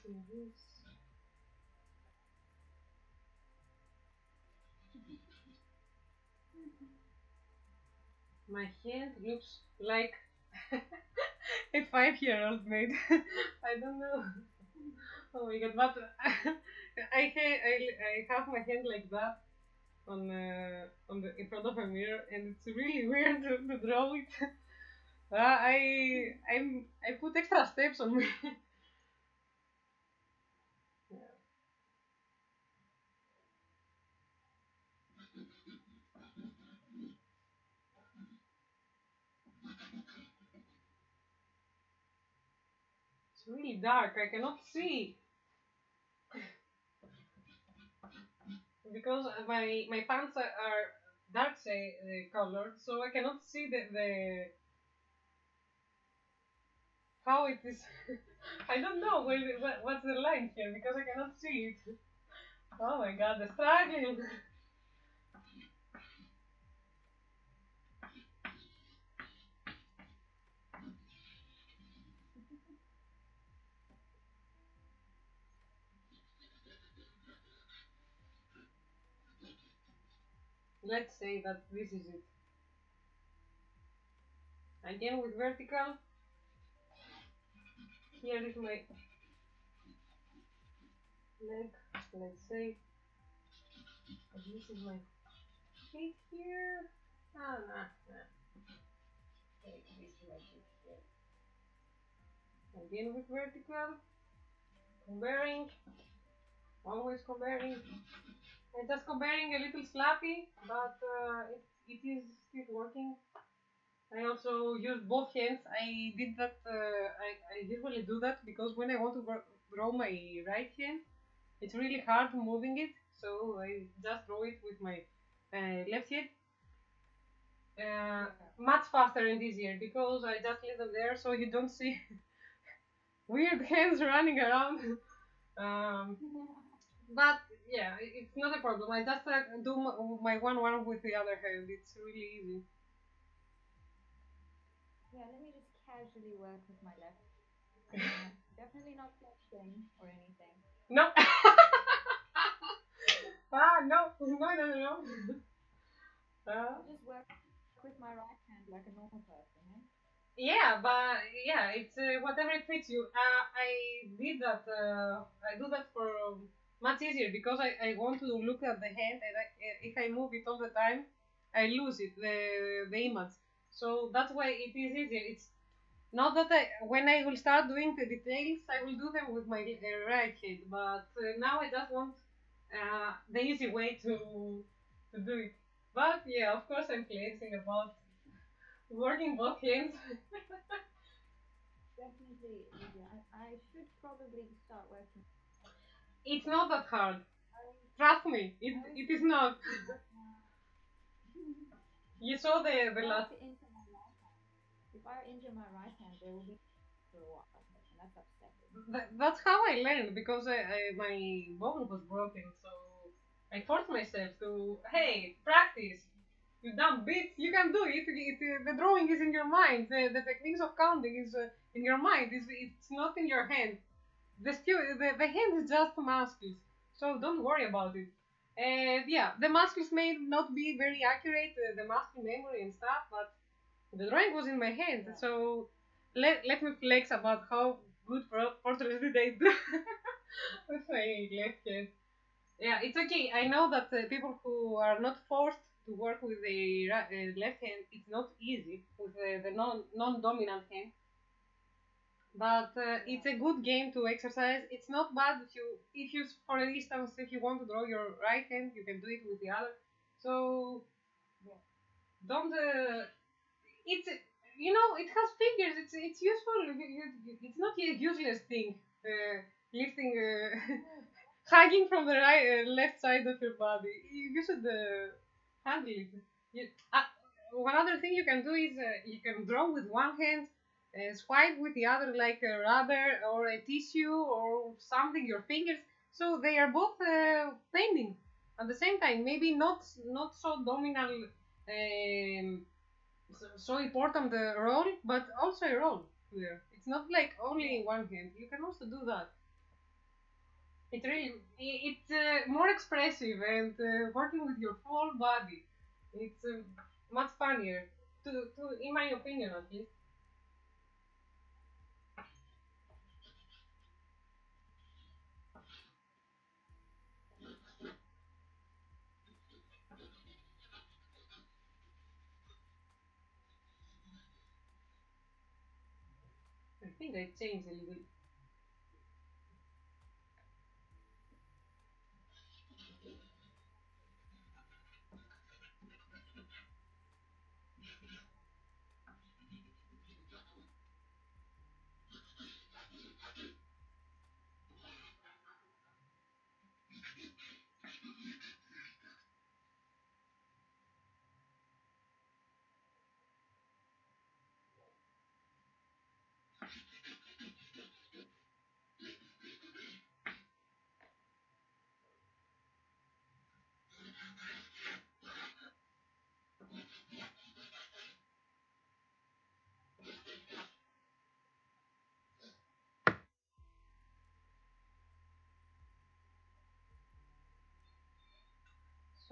see this. My hand looks like a 5-year-old made. I don't know. Oh my god, but I have my hand like that on the in front of a mirror, and it's really weird to draw it. I put extra steps on me. really dark. I cannot see because my pants are dark say colored, so I cannot see the how it is. I don't know what's the line here because I cannot see it. Oh my god, the struggling. Let's say that this is it. Again with vertical. Here is my leg. Let's say this is my feet here. Ah, nah, nah. Okay, this is my feet here. Again with vertical. Comparing. Always comparing. And just comparing a little slappy, but it is still working. I also use both hands. I did that. I usually do that because when I want to draw my right hand, it's really hard moving it. So I just draw it with my left hand. Much faster and easier because I just leave them there so you don't see weird hands running around. Um, but yeah, it's not a problem. I just do my one with the other hand. It's really easy.
Yeah, let me just casually work with my left. I'm not, definitely not flexing or anything.
No. No, no, no, no, no. Uh,
I just work with my right hand like a normal person, eh?
yeah, but yeah, it's whatever it fits you. I did that. I do that for much easier because I want to look at the hand, and if I move it all the time, I lose it the image. So that's why it is easier. It's not that when I will start doing the details, I will do them with my right hand. But now I just want the easy way to do it. But yeah, of course I'm flexing about working both hands.
Definitely easier. I should probably start working.
It's not that hard.
I,
Trust me,
I was
it is
thinking
not.
uh,
You saw
if
the
I were
last.
to injure my right hand, if I injure my right hand, there will be for a while, and that's upsetting.
That's how I learned because my bone was broken, so I forced myself to hey practice. You dumb bitch, you can do it. The drawing is in your mind. The techniques of counting is in your mind. It's not in your hand. The hand is just muscles, so don't worry about it. And yeah, the muscles may not be very accurate, the muscle memory and stuff, but the drawing was in my hand.
Yeah.
So let me flex about how good portraits did I do with my left hand. Yeah, it's okay. I know that people who are not forced to work with the left hand, it's not easy with the non dominant hand. But
Yeah.
it's a good game to exercise. It's not bad if you, for instance, if you want to draw your right hand, you can do it with the other. So
Yeah.
don't. It's it has fingers. It's useful. It's not a useless thing. Lifting,
No,
hugging from the left side of your body. You should handle it. You, one other thing you can do is you can draw with one hand, swipe with the other like a rubber or a tissue or something. Your fingers, so they are both painting at the same time. Maybe not so dominant. So important role, but also a role here. It's not like only
yeah.
one hand. You can also do that. It really it's more expressive and working with your whole body. It's much funnier to in my opinion at least. I think I changed a little.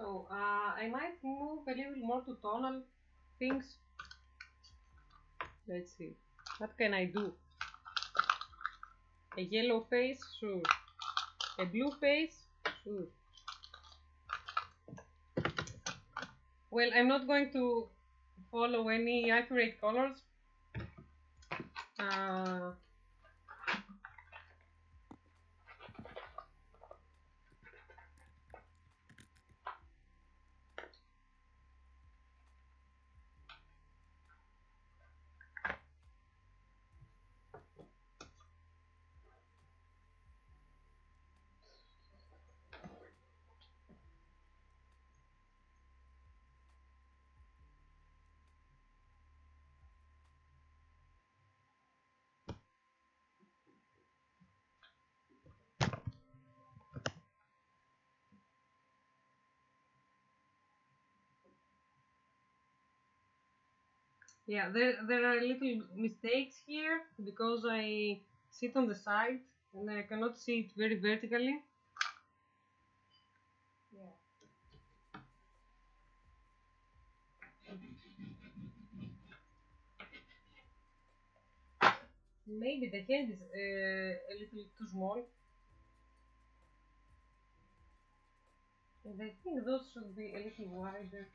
So I might move a little more to tonal things. Let's see. What can I do? A yellow face? Sure. A blue face? Sure. Well, I'm not going to follow any accurate colors. Uh, yeah, there are little mistakes here because I sit on the side and I cannot see it very vertically.
Yeah.
Maybe the hand is a little too small. And I think those should be a little wider.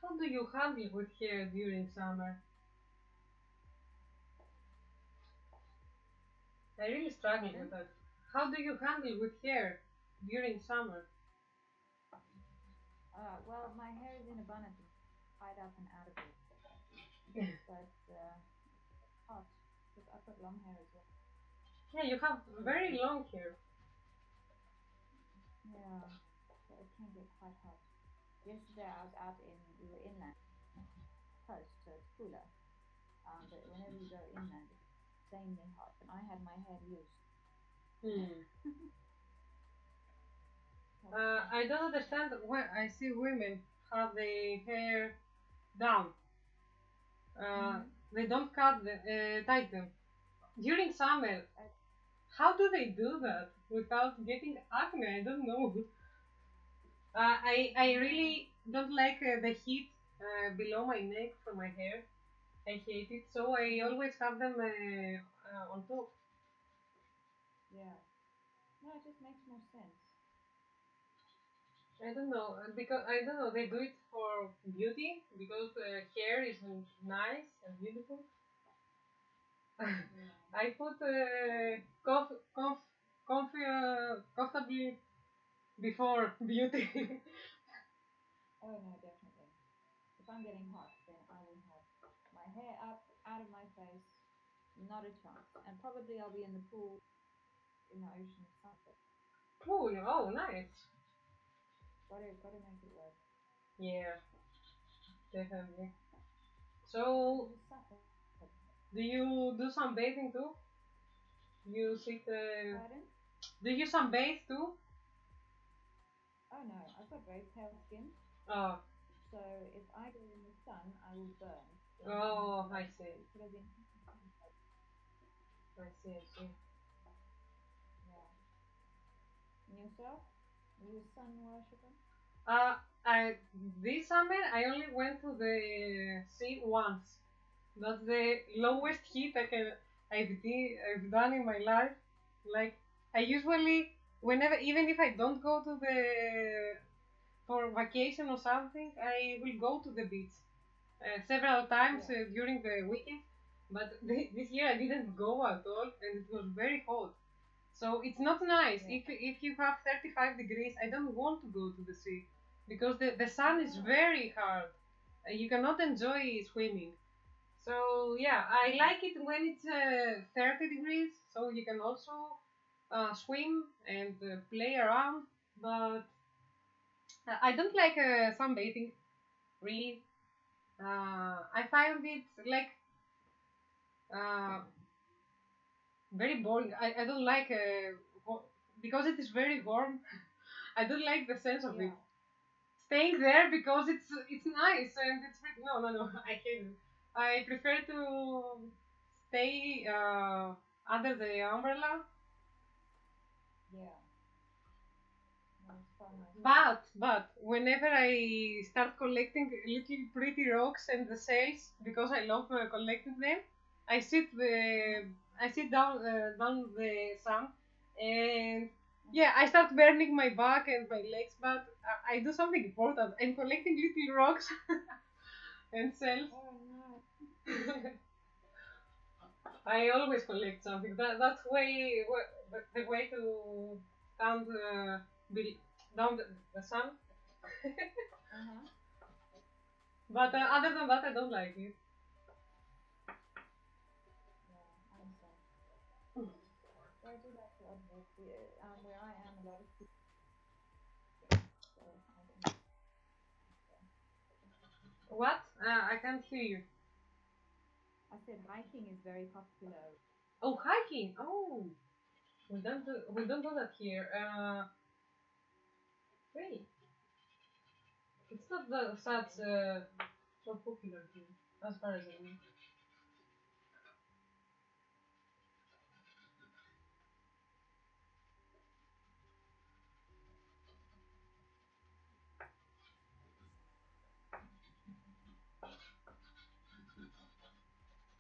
How do you handle with hair during summer? I really struggle
Pardon?
with that. How do you handle with hair during summer?
Well, my hair is in a bun at the moment, tied up and out of it, but hot because I've got long hair as well.
Yeah, you have
So
very long hair.
yeah, so it can get quite hot. Yesterday I was out in, we were inland coast, so it's cooler. But whenever you go inland, it's insanely hot, and I had my hair loose.
Hmm.
But yeah,
I don't understand when I see women have the hair down. Uh,
mm-hmm.
they don't cut them, tie them. During summer, how do they do that without getting acne? I don't know. I
Yeah,
really don't like the heat below my neck for my hair. I hate it, so I
uh-huh.
always have them on top.
Yeah. No, it just makes more sense.
I don't know because I don't know. They do it for beauty because hair is nice and beautiful.
Yeah.
I put comfy, comfortably before beauty.
Oh no, definitely. If I'm getting hot, then I will have my hair up, out of my face, not a chance. And probably I'll be in the pool, in the ocean, something.
Cool. Oh, nice.
Gotta make it work.
Yeah, definitely.
But I'm
So,
just suffering.
do you do some bathing too? You sit.
Pardon?
Do you sunbathe too?
Oh no, I've got very pale skin.
Oh,
So if I go in the sun, I will burn. And that's
oh,
what I
I
do.
see.
Could have been,
I see. I see.
yeah. And yourself? Are you a sun worshipper?
Uh, I this summer I only went to the sea once. That's the
Oh,
lowest heat I've done in my life. Like I usually, whenever, even if I don't go to the for vacation or something, I will go to the beach several times
yeah,
during the weekend. But this year I didn't go at all, and it was very hot. So it's not nice.
yeah.
If you have 35 degrees, I don't want to go to the sea because the sun is
Oh,
very hard. You cannot enjoy swimming. So yeah, I
yeah,
like it when it's 30 degrees, so you can also swim and play around. But I don't like sunbathing really. I find it like uh, very boring. I don't like because it is very warm. I don't like the sense of it.
yeah.
Staying there because it's nice and it's no. I hate it. I prefer to stay under the umbrella.
Yeah. No, it's far nicer.
But whenever I start collecting little pretty rocks and the shells because I love collecting them, I sit
Uh-huh.
the I sit down the sun, and
Uh-huh.
yeah, I start burning my back and my legs. But I do something important. I'm collecting little rocks and shells.
Oh no.
I always collect something. That's the way to stand down the sun.
Uh-huh.
But
Yeah.
other than that, I don't like it.
Yeah, I understand. Yeah, I do like the odd walk. Where I am, a lot of people, so I can. Yeah.
What? I can't hear you.
I said hiking is very popular.
Oh, hiking. Oh, we don't do that here. Wait, it's not that such so popular here, as far as I know.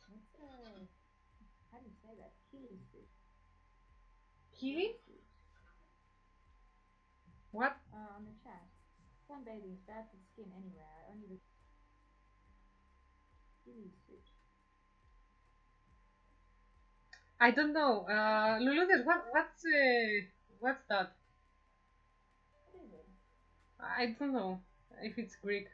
What's the, how do you say that? Kiwi fruit.
Kiwi?
Kiwi fruit.
What?
On the chat. Sunbathing is bad for the skin anyway. I only look kiwi fruit.
I don't know. Luludes, what's that?
What is it?
I don't know. if it's Greek.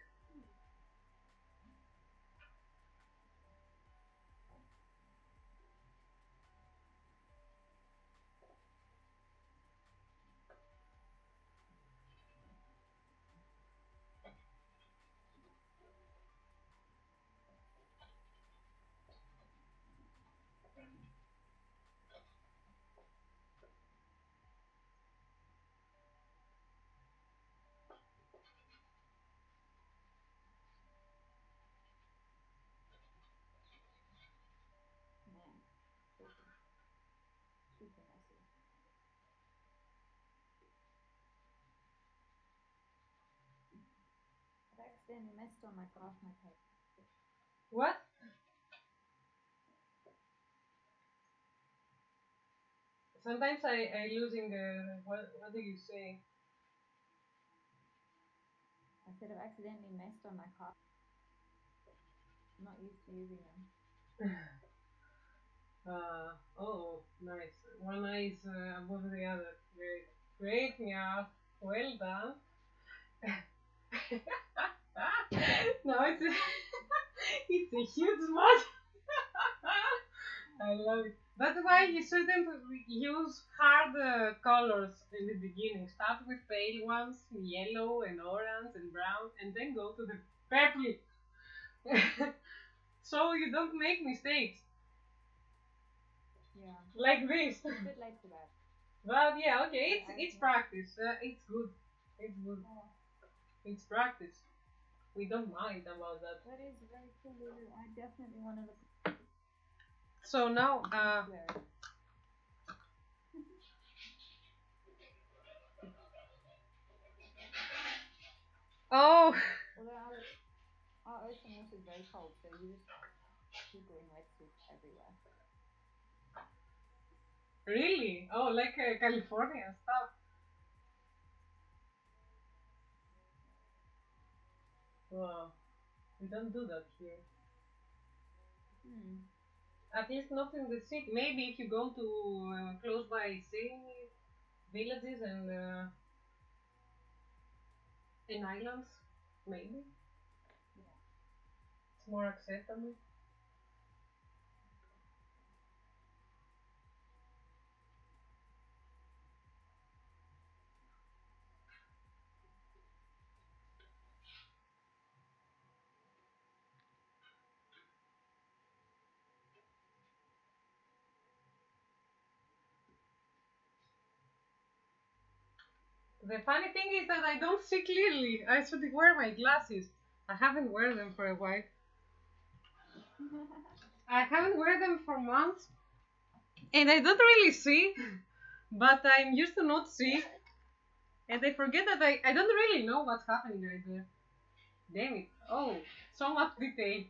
Man, super, super messy. I've accidentally messed on my graph my page.
What? Sometimes I losing what do you say?
I said I've accidentally messed on my card. I'm not used to using them.
Oh, nice. One eye is above the other. Great. Great, yeah. Well done. No, it's a, it's a huge mod. I love it. That's why you shouldn't use hard colors in the beginning. Start with pale ones, yellow and orange and brown, and then go to the purple. So you don't make mistakes.
Yeah.
Like this.
It's a bit late for that.
But yeah, okay, it's practice. It's good. It's good.
Oh.
It's practice. We don't mind about that.
That is very cool. I definitely want to look.
So now, oh,
Although our ocean water is very cold, so you just people in wetsuits everywhere.
really? Oh, like California and stuff. Wow, we don't do that here.
Hmm.
At least not in the city. Maybe if you go to close by sea villages and islands, maybe
Yeah.
it's more acceptable. The funny thing is that I don't see clearly. I should wear my glasses. I haven't worn them for a while. I haven't worn them for months, and I don't really see, but I'm used to not see, and I forget that I don't really know what's happening right there. Damn it. Oh, so much detail.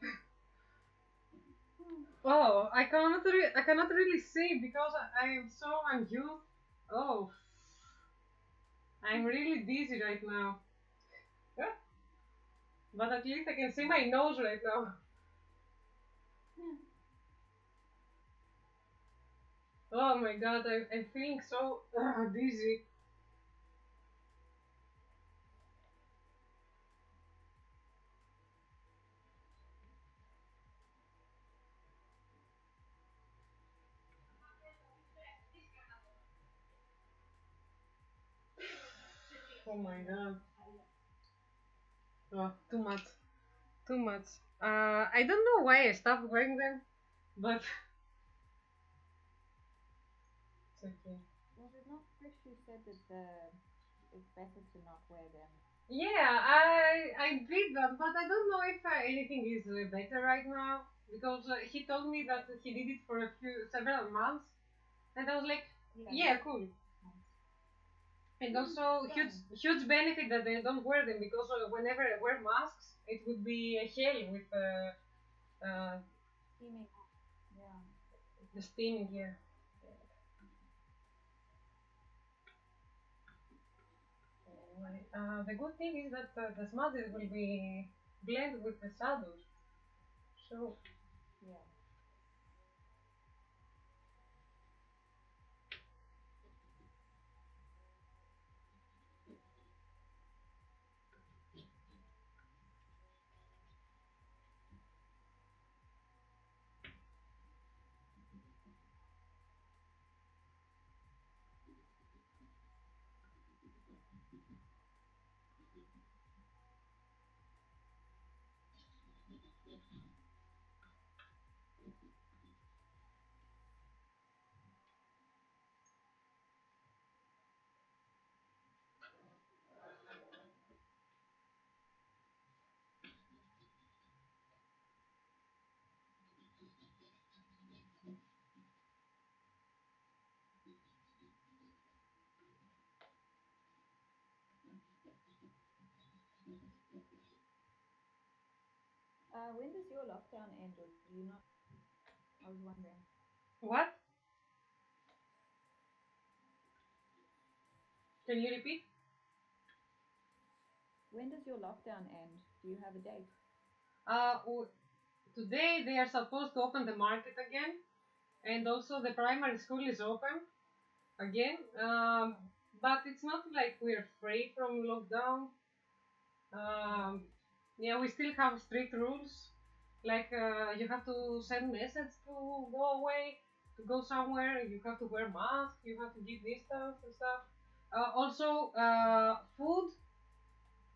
Oh, I cannot really see because I am so unused. Oh, I'm really dizzy right now. Yeah, but at least I can see my nose right now. Oh my god, I'm feeling so dizzy. Oh my god. Oh, too much. Too much. I don't know why I stopped wearing them, but it's okay.
Was it not Chris who said that it's better to not wear them?
Yeah, I did that, but I don't know if anything is better right now because he told me that he did it for several months, and I was like, yeah, cool. And also huge benefit that they don't wear them because whenever I wear masks, it would be a hell with
Steaming. Yeah.
the steaming here. Anyway, the good thing is that the smudges will be blended with the shadows. So
Yeah. When does your lockdown end, or do you not? I was wondering.
What? Can you repeat?
When does your lockdown end? Do you have a date?
Uh, w- Today they are supposed to open the market again, and also the primary school is open again. But it's not like we're free from lockdown. Um, yeah, we still have strict rules. Like you have to send message to go away, to go somewhere. You have to wear mask. You have to keep distance and stuff. Also, food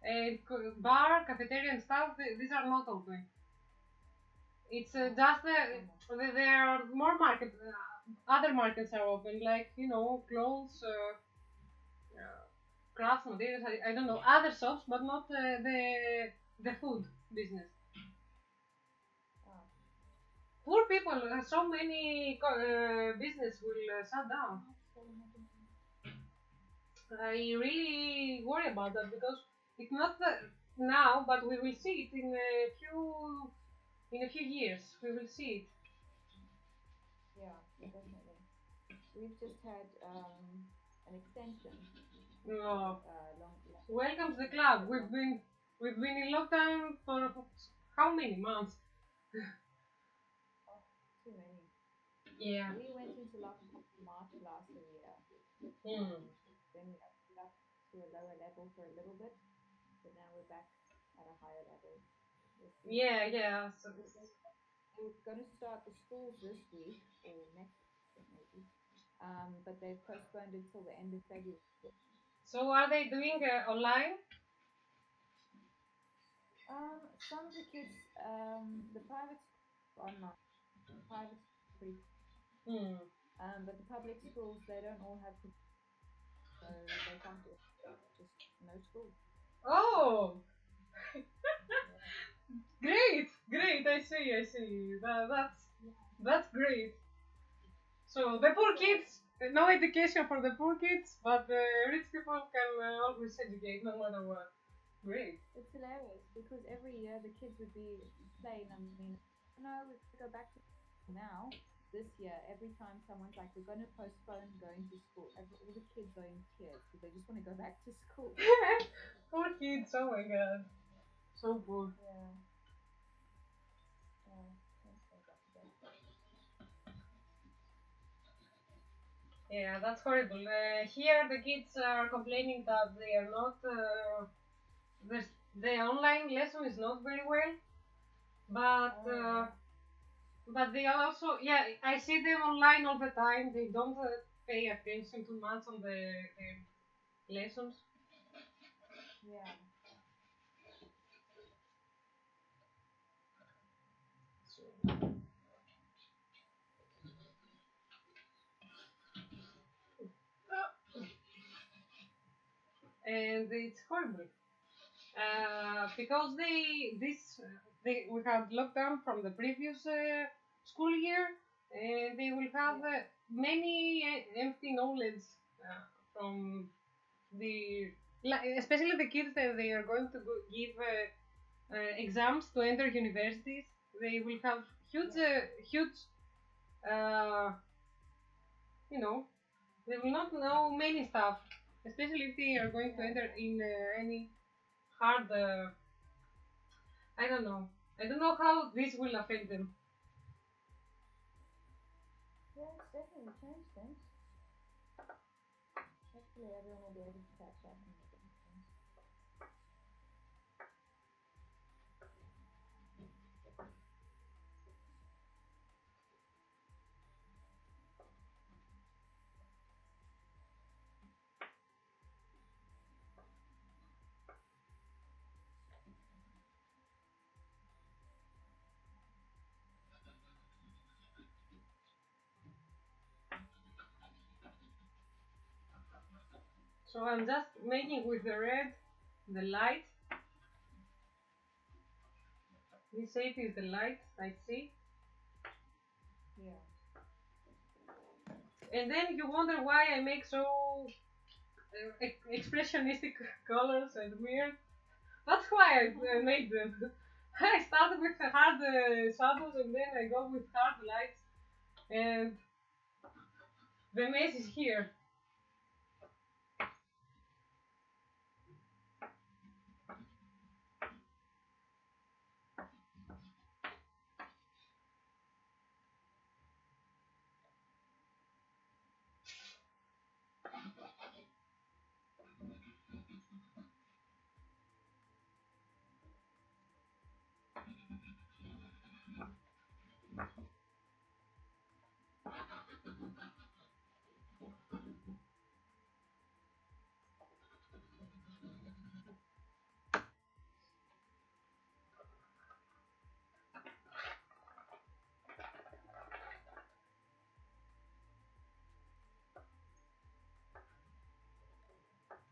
and bar, cafeteria and stuff. These are not open. It's just there are more market. Other markets are open, like clothes, crafts, materials. I don't know other shops, but not the food business.
Oh,
Poor people, so many business will shut down.
so imagine.
I really worry about that because it's not now, but we will see it in a few years. We will see
Yeah, definitely. We've just had an extension
it.
long
Welcome to the
extension
club.
of the lock.
We've been in lockdown for how many months?
Oh, too many.
Yeah.
We went into lockdown March last year,
Hmm.
and then we opened up to a lower level for a little bit, but now we're back at a higher level. We'll see.
Yeah, yeah. So,
They were going to start the schools this week or next week maybe, but they've postponed it till the end of February.
so are they doing online?
Some of the kids, the private schools online, private schools are pretty,
Hmm.
but the public schools they don't all have, so they can't do just no school.
Oh,
Yeah,
great, great. I see. That's great. So the poor
so
kids, no education for the poor kids, but the rich people can always educate no matter what. Great.
it's hilarious because every year the kids would be saying, I mean, no, we're going to go back to school now. This year, every time someone's like, we're going to postpone going to school, all the kids are in tears because they just want to go back to school.
Poor kids. Oh my god. So poor.
Yeah, yeah, that's so bad.
Yeah, that's horrible. Here the kids are complaining that they are not. The, the online lesson is not very well, but
Oh, yeah.
but they are also, yeah, I see them online all the time. They don't pay attention too much on the lessons.
Yeah.
And it's horrible because we had lockdown from the previous school year, and they will have
Yeah.
many empty knowledge from especially the kids that they are going to give exams to enter universities. They will have huge
Yeah.
huge uh, you know they will not know many stuff, especially if they are going to
Yeah.
enter in any hard I don't know how this will affect them.
Yeah, it's definitely changed things. Hopefully everyone will be able to catch up and make things.
So I'm just making with the red, the light. This shape is the light, I see.
Yeah.
And then you wonder why I make so expressionistic colors and weird. That's why I made them. I started with the hard shadows and then I go with hard lights, and the mess is here.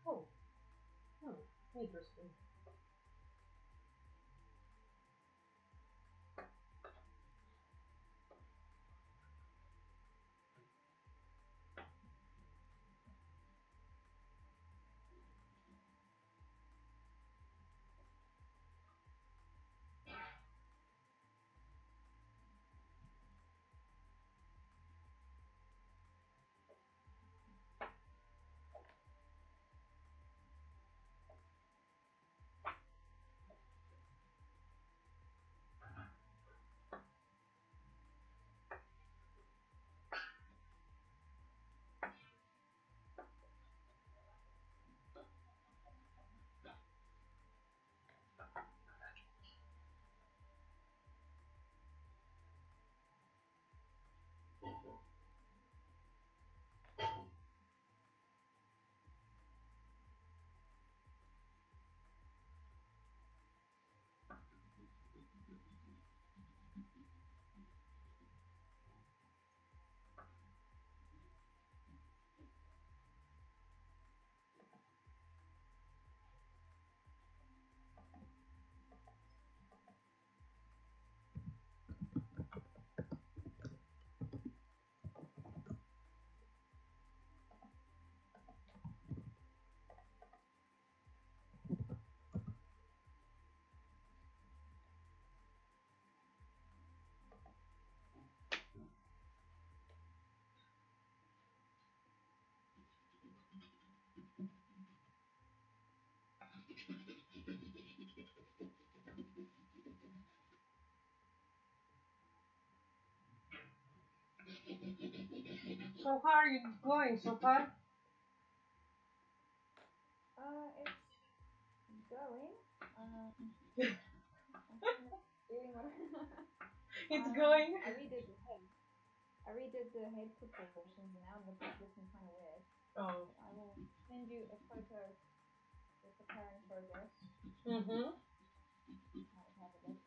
Oh, interesting. So how are you going so far?
It's going. I'm kind of doing what
It's going.
I redid the head. I redid the head proportions, and now it's looking kind of weird.
Oh.
But I will send you a photo with the current progress.
Mm-hmm.
Might have a look.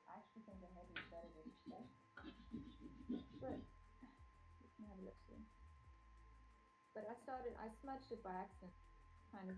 I actually think the head was better before, but you can have a look see. But I smudged it by accident, kind of.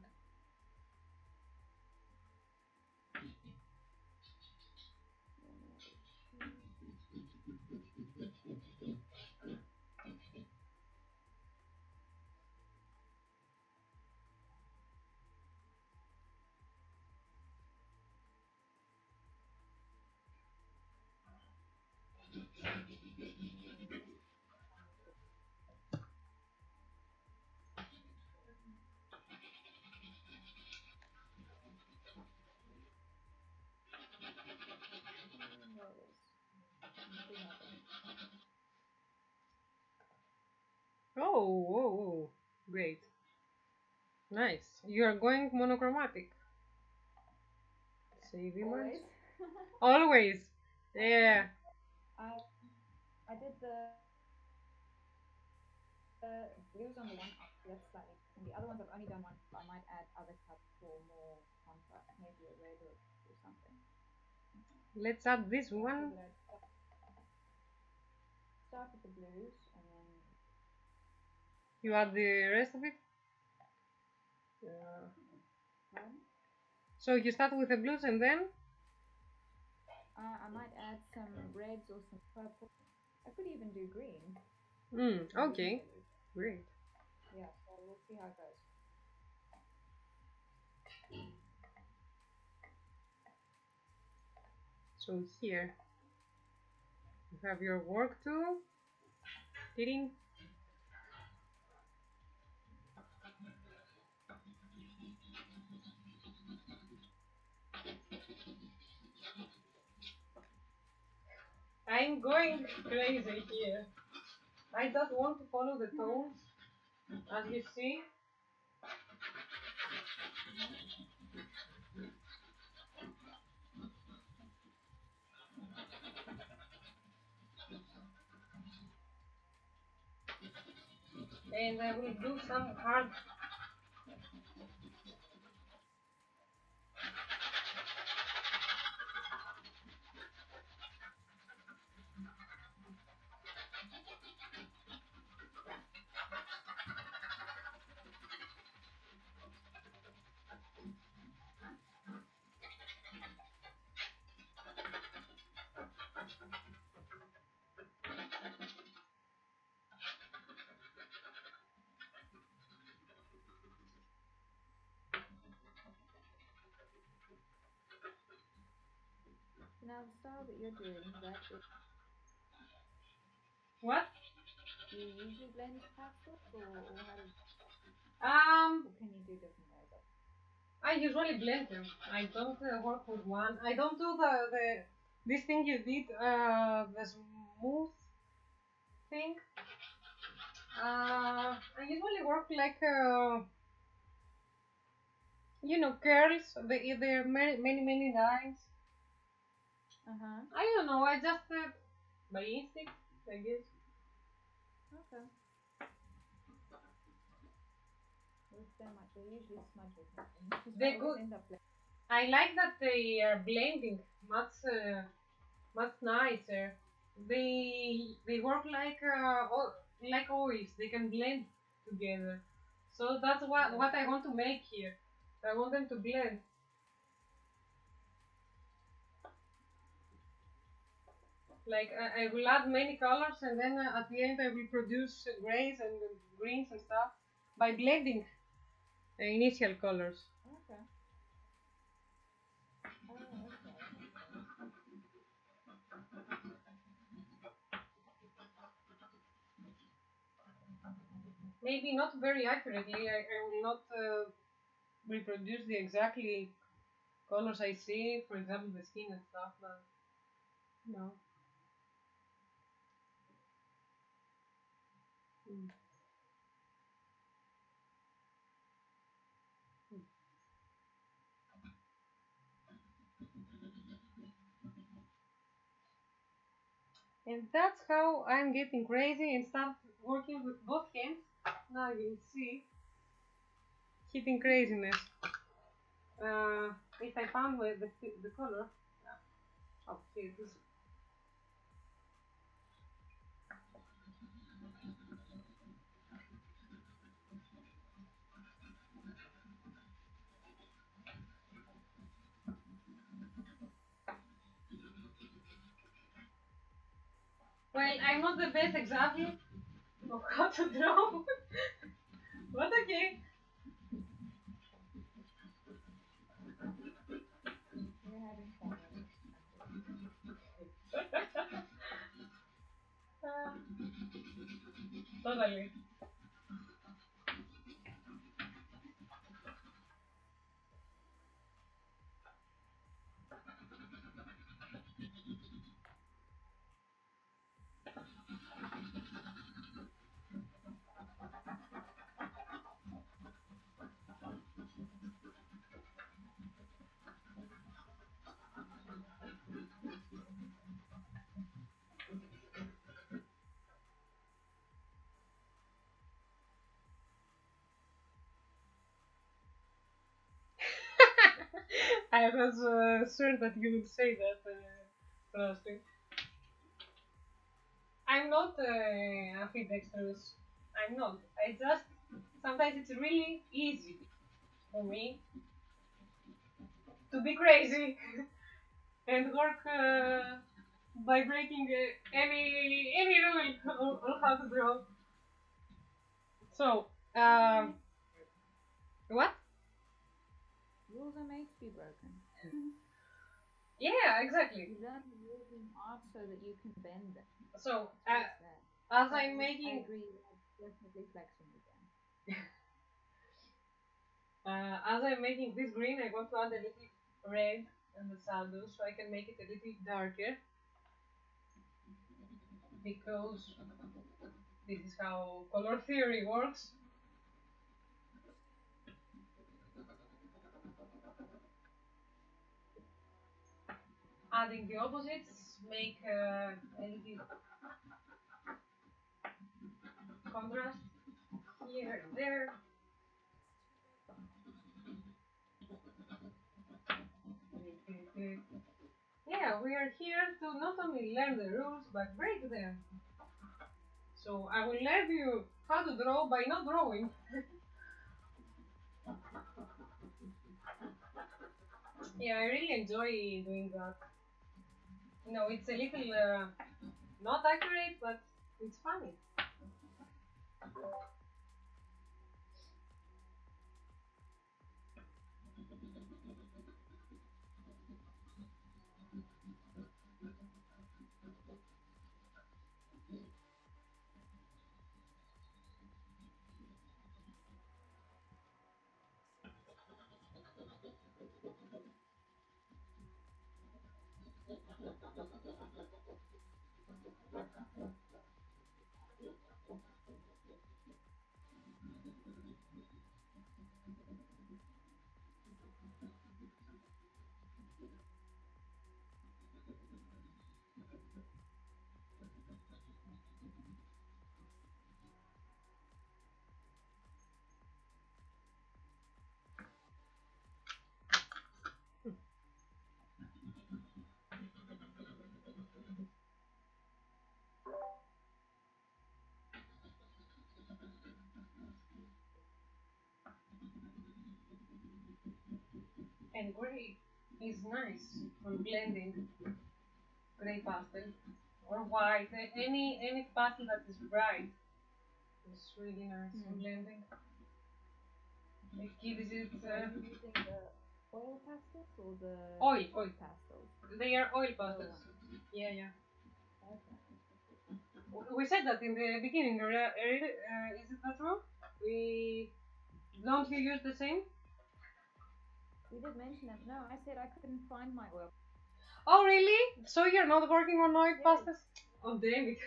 There it is. Nothing happened.
Oh, whoa, whoa. Great. Nice. You are going monochromatic. Save image.
Always.
Always. Yeah.
I I did the blues on the one. That's slightly different. The other ones I've only done one. I might add other cups for more contrast, maybe a red or something.
Let's add this
So I
one.
figured I'd start with the blues and then
You add the rest of it? Yeah. So you start with the blues and then?
I might add some reds or some purple. I could even do green.
Okay. Great.
Yeah, so we'll see how it goes.
So here you have your work tool. Ding. I'm going crazy here. I just want to follow the tones, as you see. And I will do some hard.
So now the style that you're doing, that is,
What?
do you usually blend pastels or how do
Um,
or can you do different ways of?
I usually blend them. I don't work with one. I don't do the this thing you did, the smooth thing. I usually work like curls. There are many lines.
Uh-huh.
I don't know. I just by instinct, I guess.
Okay. With them, they usually smudge with nothing. So I
They
always
good.
end up like,
I like that they are blending much nicer. They work like oils. They can blend together. So that's
yeah.
what I want to make here. I want them to blend. Like I will add many colors and then at the end I will produce grays and greens and stuff by blending the initial colors.
Okay. Oh, okay. Okay.
Maybe not very accurately. I will not reproduce the exactly colors I see, for example, the skin and stuff, but no. Mm. And that's how I'm getting crazy and start working with both hands. Now you will see hitting craziness. If I found the color, yeah. Okay, this. Well, I'm not the best exactly of how to draw, but okay.
You're having fun with it.
Totally. I was sure that you would say that, Rusty. I'm not ambidextrous. I'm I'm not. I just sometimes it's really easy for me to be crazy and work by breaking any rule on how to draw. So, what?
Rules are made to be broken.
Yeah, exactly.
You learn the rules in art so that you can bend them.
So,
That's what it's there.
as
But
I'm
I
making,
agree, definitely flexing again.
as I'm making this green, I want to add a little red in the shadow so I can make it a little darker because this is how color theory works. Adding the opposites make a little contrast here and there. Yeah, we are here to not only learn the rules but break them. So I will learn you how to draw by not drawing. Yeah, I really enjoy doing that. You know, it's a little not accurate, but it's funny. And gray is nice for blending gray pastel or white. Any pastel that is bright is really nice for
Hmm.
blending. It gives it
So are you using the oil pastels or the
oil, oil.
wood pastels?
They are oil
Oil
pastels.
ones.
Yeah, yeah.
Okay.
We said that in the beginning. Is it not true? We don't we use the same?
We did mention them. No, I said I couldn't find my oil.
Oh, really? So you're not working on oil
Yes.
pastels? Oh, damn it!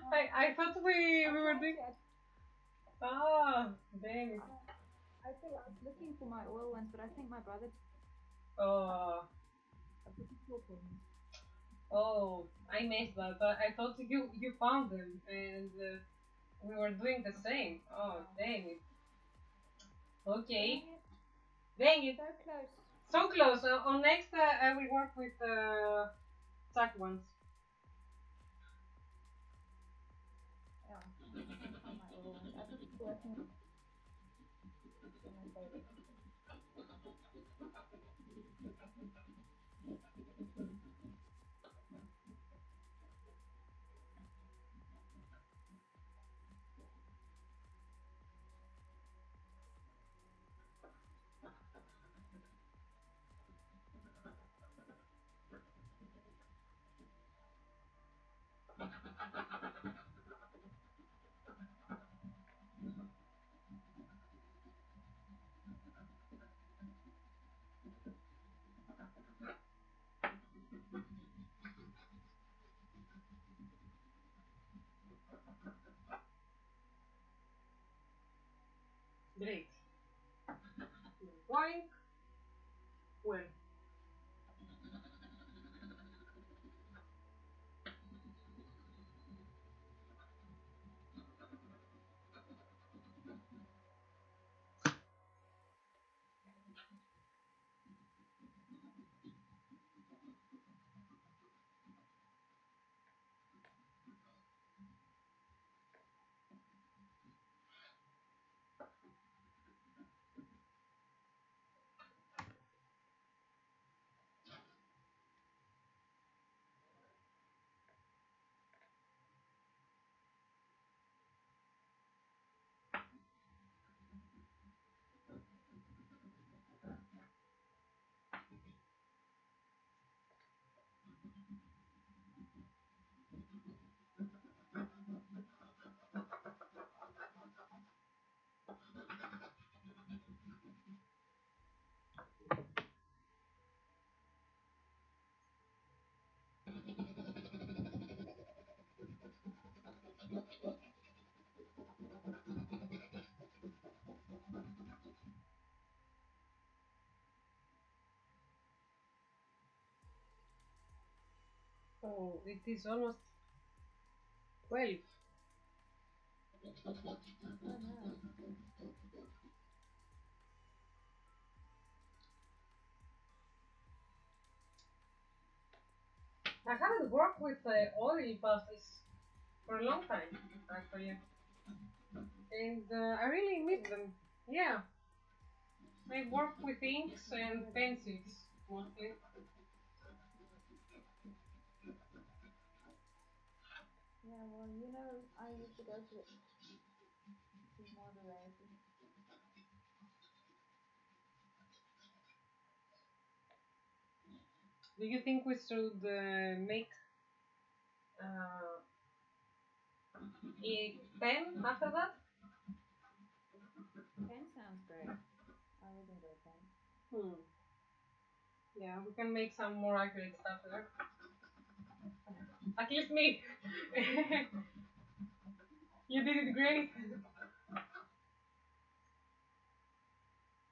No,
I thought we
I
were
tried
doing.
to.
Ah, damn it!
I think I was looking for my oil ones, but I think my brother
Oh,
a pretty cool for me.
oh, I missed that. I thought you found them and we were doing the same. Oh,
No.
damn it!
Dang
Okay,
it.
dang it!
So close.
So close. On next, I will work with Chuck ones.
Yeah. I couldn't find my oil ones. I prefer working with my favorite.
Great. You're going well. So it is almost 12.
Oh no.
I haven't worked with oil pastels for a long time, actually, and I really miss
Really?
them. Yeah, I work with inks
That's
and
good.
pencils mostly.
Yeah, well, I used to go to the see more variety.
Do you think we should make uh, a pen after that?
Pen sounds great. I always enjoy pen.
Hmm. Yeah, we can make some more accurate stuff there. At least me. You did it great.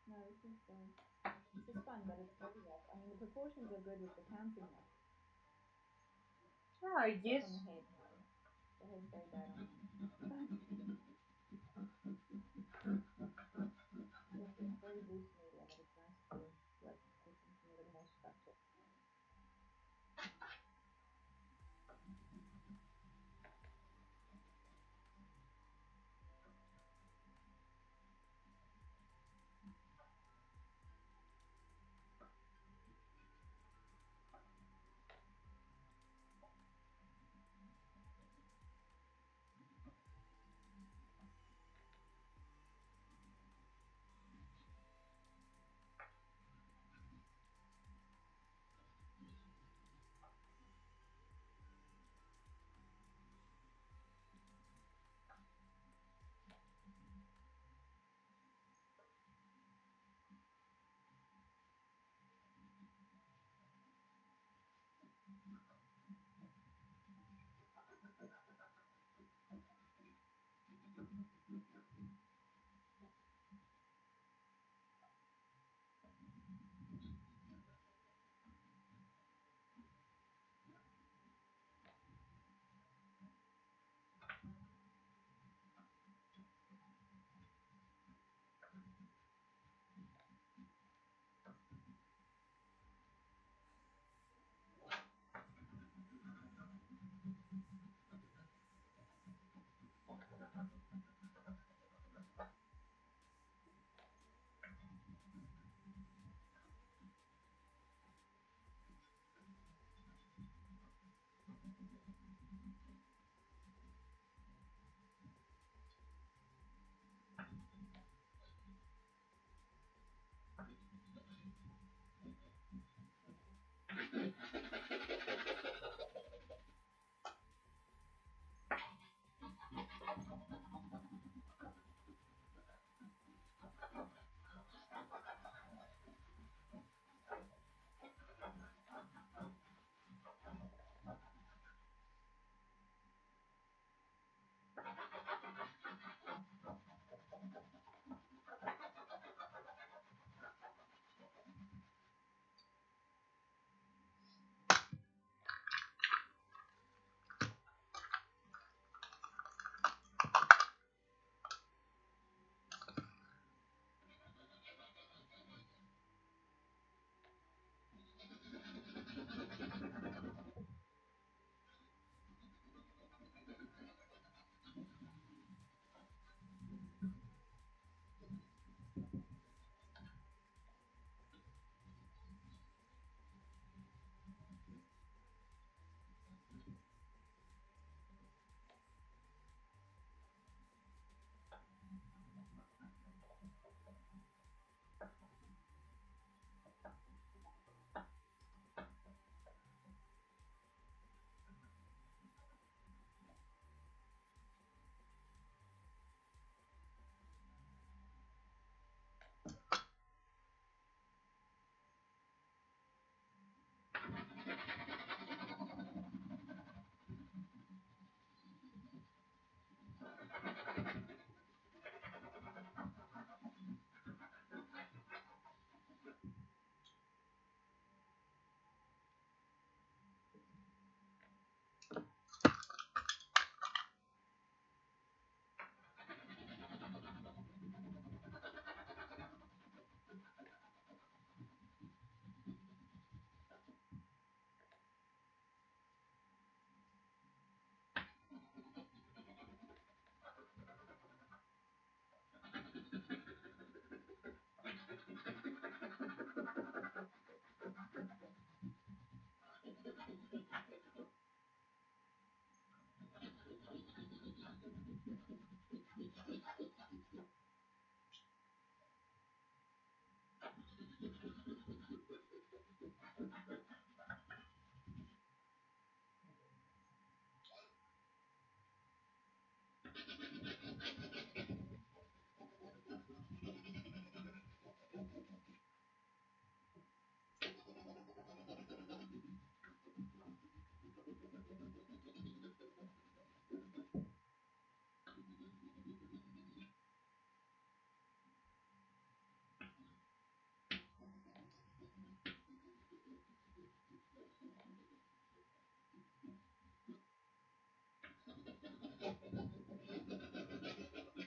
No, this is fun, but it's very rough. I mean, the proportions are good with the counting though,
Yeah, I
except
guess.
on the head. The head's very bad on mine. It's very loose medium, and it's nice to work on something a little more structured.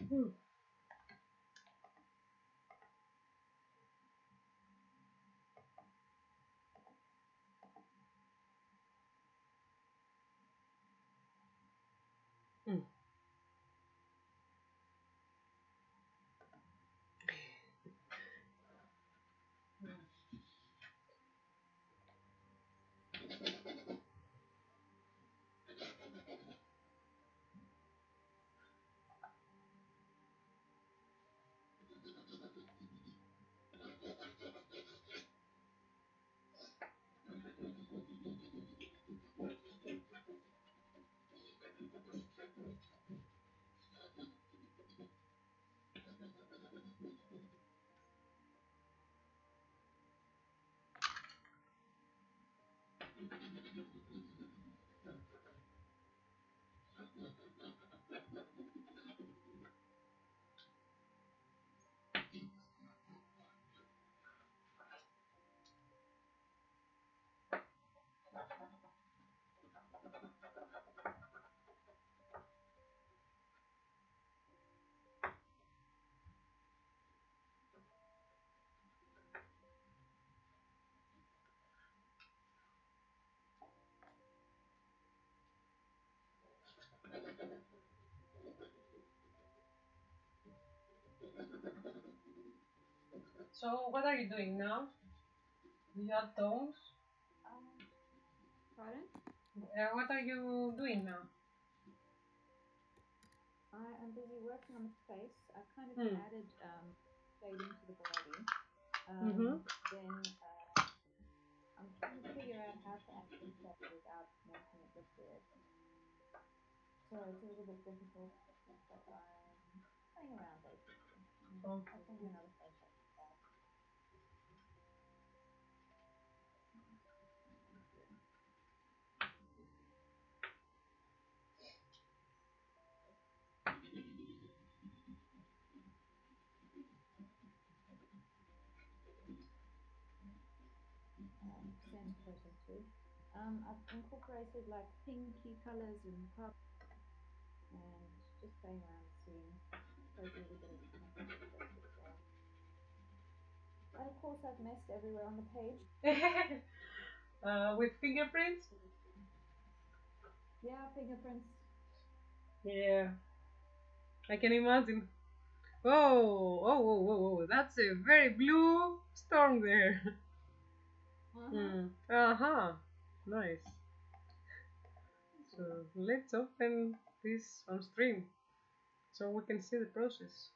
Hmm. Hmm. So what are you doing now? Do you add tones?
Um, Pardon?
What are you doing now?
I am busy working on the face. I've kind of
Hmm.
added shading to the body.
Mm-hmm.
Then I'm trying to figure out how to add detail without making it look weird. So it's a little bit difficult, but I'm playing around basically. I'll send you
Okay.
another photo. Send photo too. I've incorporated like pinky colors and purple and just playing around the scene. Shows a little bit of my face as well. And of course, I've messed everywhere on the page.
With fingerprints?
Yeah, fingerprints.
Yeah, I can imagine. Oh, oh, whoa, whoa, whoa! That's a very blue storm there.
Uh-huh.
Hmm. Uh-huh. Nice. So let's open this on stream so we can see the process.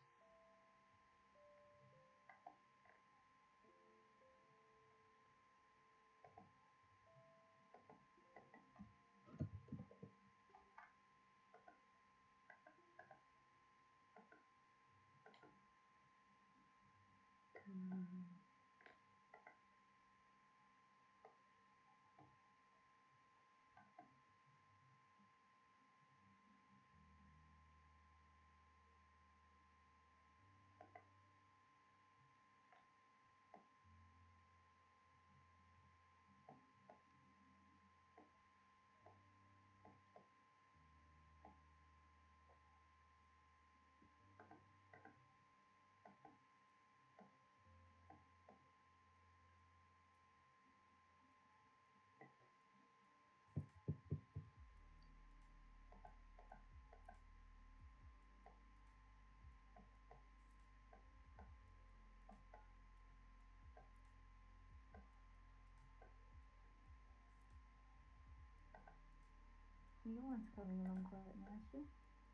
Your one's coming along quite nicely.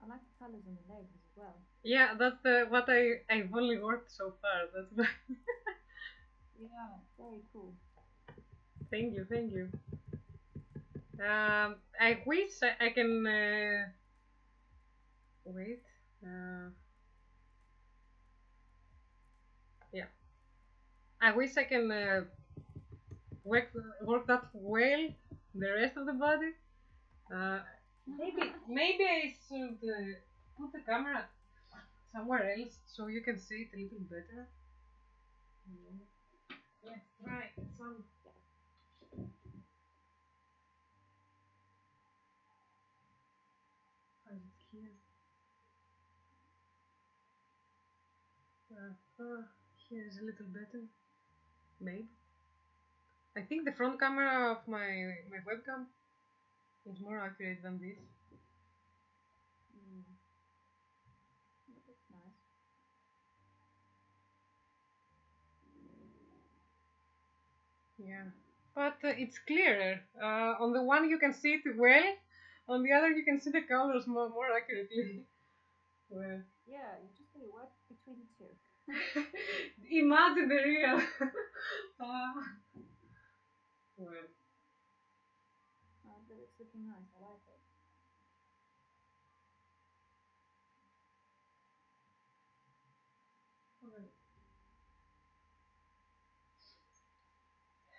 I like the colours on the legs as well.
Yeah, that's what I've only worked so far. That's why.
Yeah, very cool.
Thank you, thank you. I wish I can wait. Uh, yeah, I wish I can work that well the rest of the body. Uh, maybe I should put the camera somewhere else so you can see it a little better. Let's try some. How is it here? Here is a little better. Maybe. I think the front camera of my webcam is more accurate than this.
Mm. That looks nice.
Yeah, but it's clearer. On the one you can see it well, on the other you can see the colors more accurately. Well,
Yeah, you just gotta work between the two.
imagine the real. uh, well,
But it's looking nice. I like it.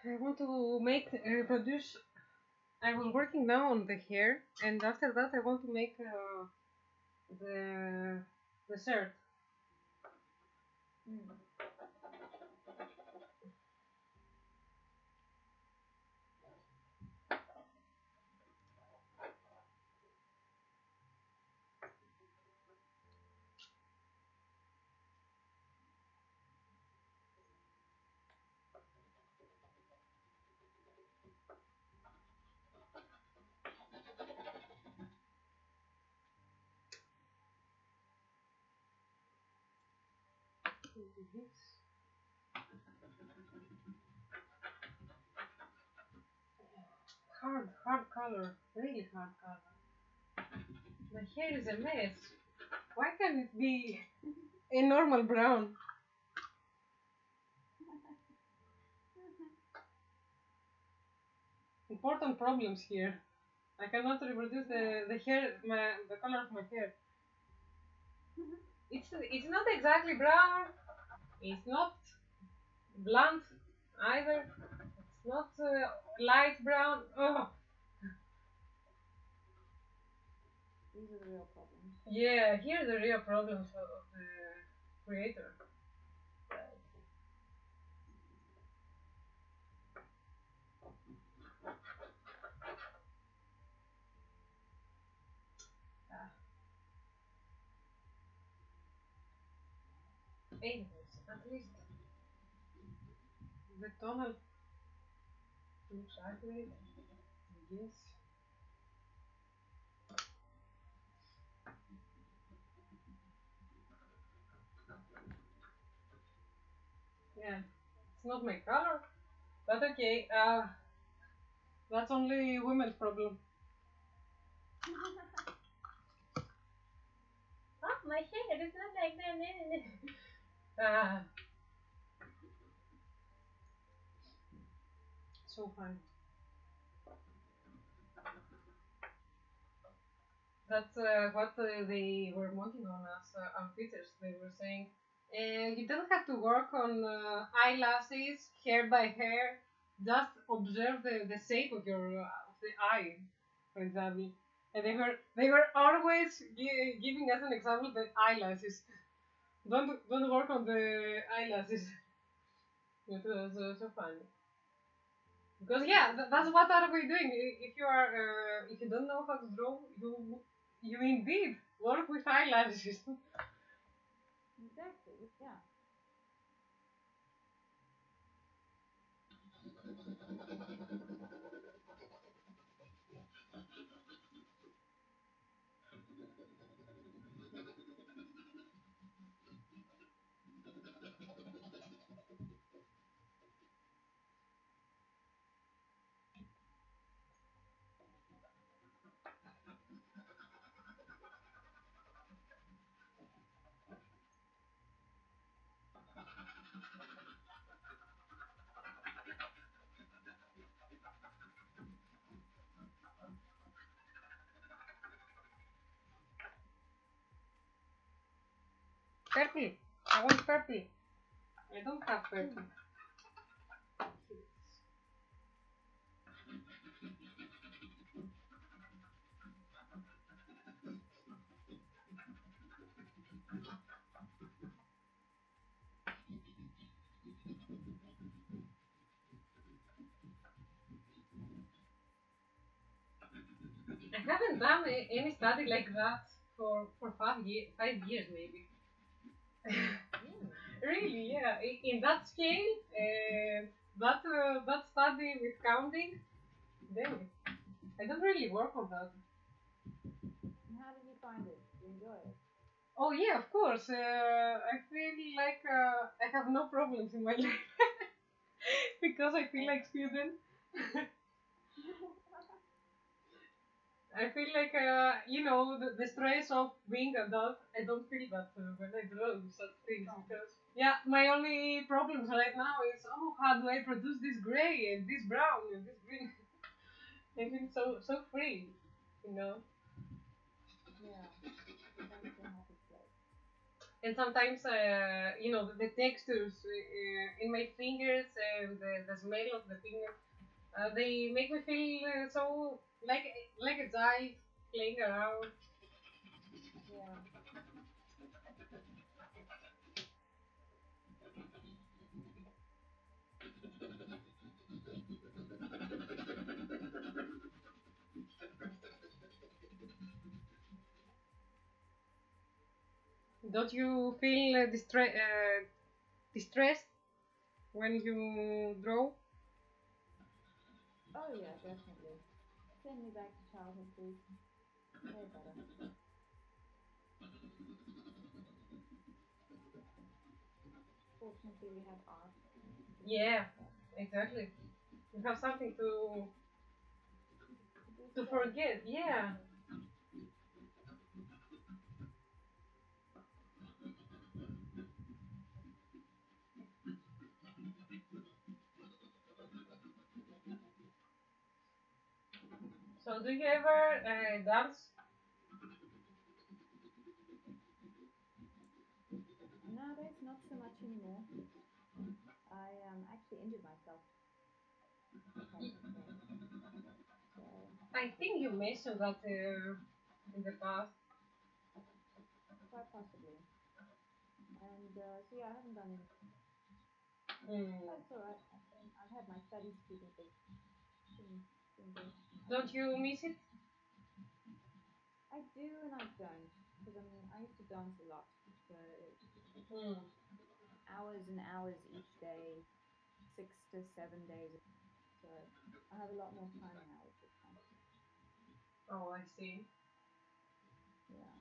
I want to make produce. I was working now on the hair, and after that I want to make the shirt.
Mm.
This hard color, really hard color. My hair is a mess. Why can't it be a normal brown? Important problems here. I cannot reproduce the hair, the color of my hair. It's not exactly brown. It's not blunt either. It's not light brown. Oh,
These are the real problems.
yeah. Here are the real problems of the creator. Right. Ah, anyways, at least the tonal looks accurate. Yes. Yeah. It's not my color, but okay. That's only women's problem. Oh, my hair is not like that. So fine. That's what they were mocking on us on Twitter. They were saying, you don't have to work on eyelashes, hair by hair. Just observe the shape of your of the eye, for example. And they were always giving us an example the eyelashes. Don't work on the eyelashes. It was so funny. Because yeah, that's what are we doing? If you are if you don't know how to draw, you indeed work with eyelashes.
Exactly. Yeah.
Purple. I want purple. I don't have purple. I haven't done any study like that for 5 years maybe. Really, yeah. In that scale, that study with counting, then I don't really work on that.
And how did you find it? Did you enjoy it?
Oh yeah, of course. I feel like I have no problems in my life because I feel like student. I feel like the stress of being adult. I don't feel that when I draw such things
Oh,
because yeah, my only problems right now is how do I produce this gray and this brown and this green. I feel so free, you know.
yeah. That's a happy place.
And sometimes the textures in my fingers and the smell of the finger, they make me feel so like a child playing around.
Yeah.
Don't you feel distressed when you draw?
Oh yeah, definitely. Send me back to childhood, please. Way better. Fortunately, we have art to
Yeah,
distract us,
exactly. You have something
to
to
de-stress.
forget. Yeah. So do you ever dance?
Nowadays, not so much anymore. I actually injured myself dancing swing, so
I
that's
think you
why
mentioned that in the past.
quite possibly. And so yeah, I haven't done any.
Mm.
That's all right. I've had my studies to keep me busy. Been good.
Don't you miss it?
I do and I don't because I used to dance a lot, so
Mm.
hours and hours each day, 6 to 7 days. So I have a lot more time now, which is fun.
Oh, I see.
Yeah,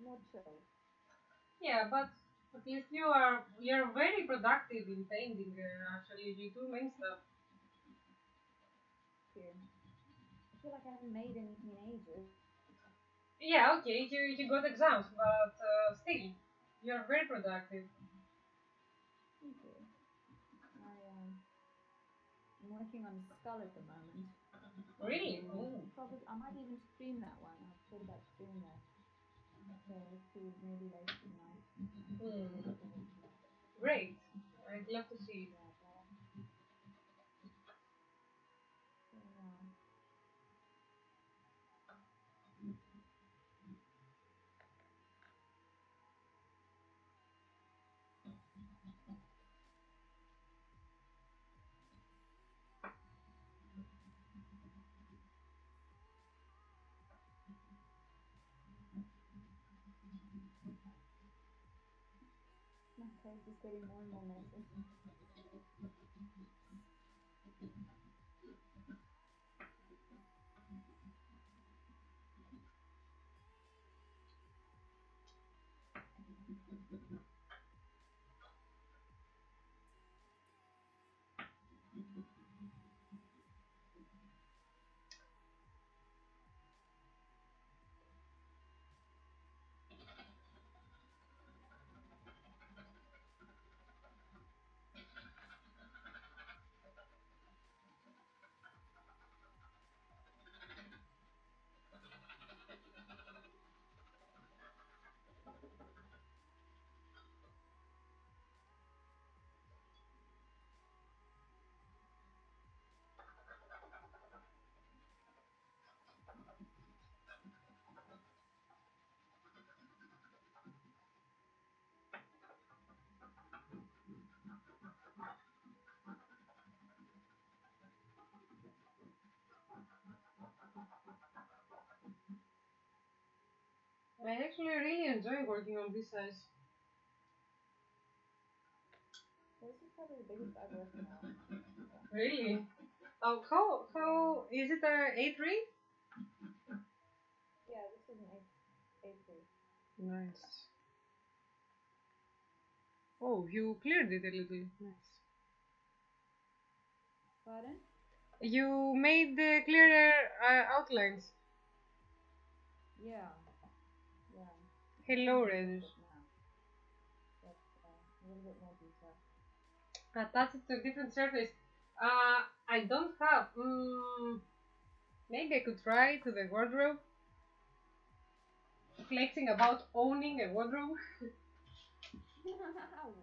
more chill.
Yeah, but at least you're very productive in painting. Actually, you do many stuff.
Too. I feel like I haven't made anything in ages.
Yeah, okay, you got exams, but still, you're very productive.
Thank you. I I'm working on a skull at the moment.
Really? Mm.
Probably I might even stream that one. I've thought about streaming that. So let's see, maybe later tonight.
Mm.
So,
Great. I'd love to see it.
yeah, so, yeah. My place is getting more and more messy.
I actually really enjoy working on this size.
This is probably the biggest I've worked in a while.
Really? Oh, how is it a A3?
Yeah, this is an A3.
Nice. Oh, you cleared it a little. Nice.
Pardon?
You made the clearer outlines.
Yeah, yeah. I think I
Hello,
need a little
Reddish.
bit now. But a little bit more detail.
Attach it to a different surface. I don't have. Maybe I could try to the wardrobe. Flexing about owning a wardrobe.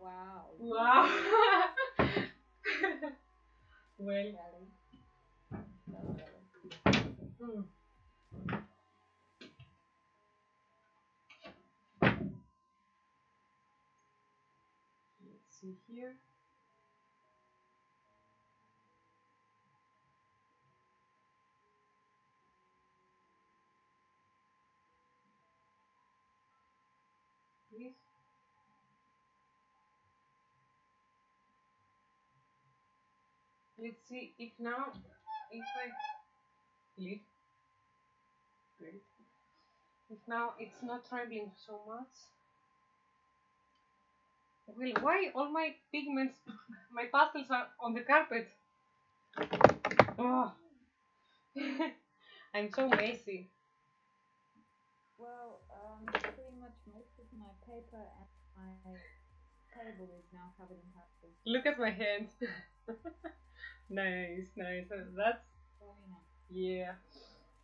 Wow.
Wow. Well.
Jelly. So jelly.
Hmm. Let's see here. Please. Let's see if now, if I click, great. If now it's not trembling so much. Well, why all my pigments, my pastels are on the carpet? Oh, I'm so messy.
Well, pretty much most of my paper and my table is now covered in pastels.
Look at my hands. Nice, nice. That's,
Very nice.
yeah.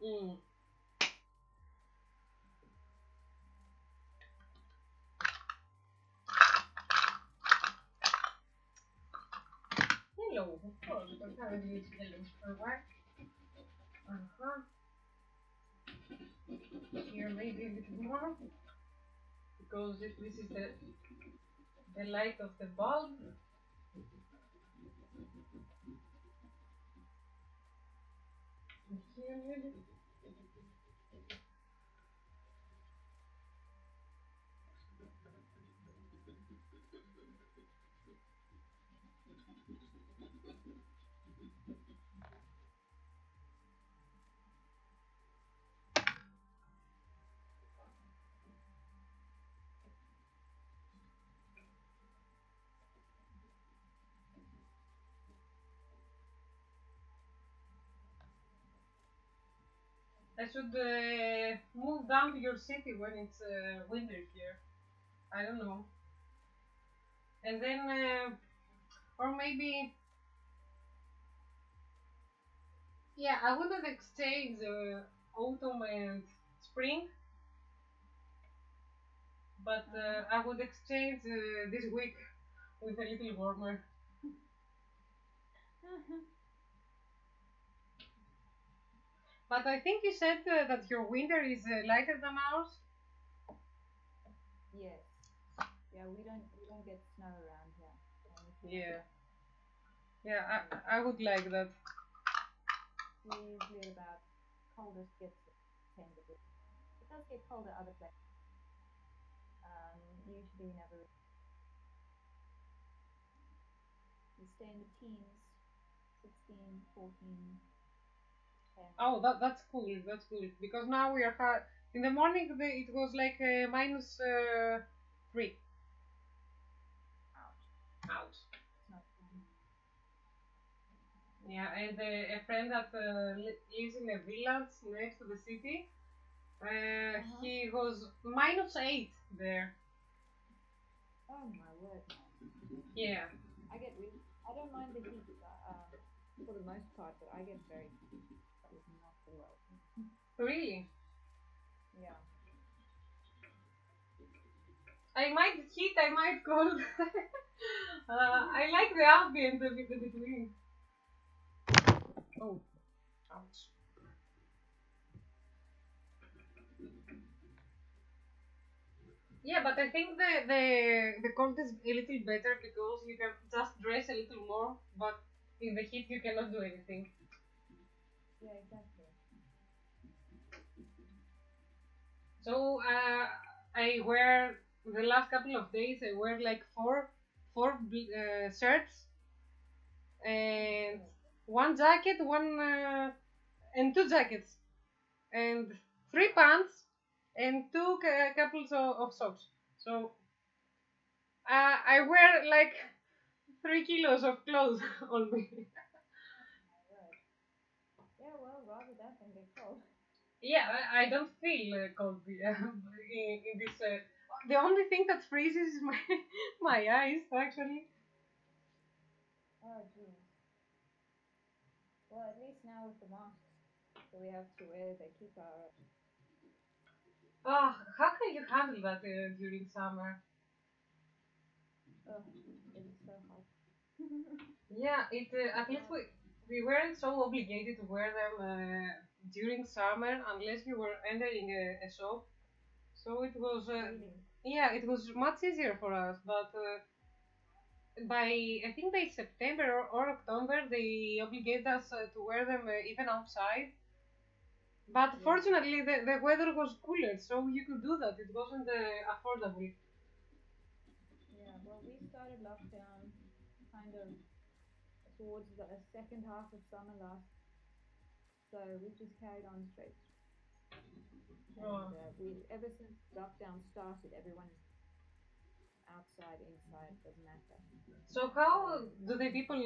Mm. Hello, of course, we don't have any yellows for a while. Uh-huh. Here maybe a little more, because this is the light of the bulb. And here maybe. I should move down to your city when it's winter here. I don't know. And then, or maybe, yeah, I wouldn't exchange autumn and spring, but I would exchange this week with a little warmer. But I think you said that your winter is lighter than ours.
Yes. Yeah, we don't get snow around here or anything like
Yeah,
that.
yeah, I would like that.
We usually at about coldest gets to 10 degrees. It does get colder other places. Usually never. We stay in the teens, 16, 14, 10.
Oh, that's cool. That's cool because now we are in the morning. It was like minus 3.
Ouch.
Ouch.
It's not fun.
Yeah, and a friend that lives in a village next to the city.
Uh-huh.
He was -8 there.
Oh my word, no.
Yeah.
I don't mind the heat for the most part, but I get very, that is not the world.
Really?
Yeah.
I might heat, I might cold. I like the ambient a bit between. Oh, ouch. Yeah, but I think the cold is a little better because you can just dress a little more, but in the heat you cannot do anything.
Yeah, exactly.
So I wear the last couple of days. I wear like four shirts
Oh my
and
god.
one jacket, one and two jackets and three
Wow.
pants and two couples of socks. So I wear like 3 kilos of clothes on me.
My word. Yeah, well, rather that than get cold.
Yeah, I don't feel cold in this. The only thing that freezes is my my eyes actually.
Oh, jeez. Well, at least now with the masks that we have to wear, they keep our.
Oh, how can you handle that during summer?
Oh, it is so hot.
Yeah, it at least
Well,
we weren't so obligated to wear them during summer unless you were entering a shop. So it was
really.
yeah, it was much easier for us. But by I think by September or October they obligate us to wear them even outside. But
Yeah.
fortunately, the weather was cooler, so you could do that. It wasn't affordable.
Yeah. Well, we started lockdown kind of towards the second half of summer last, so we've just carried on straight. And
Oh.
we ever since lockdown started, everyone is outside, inside, doesn't matter.
So
So,
how do the people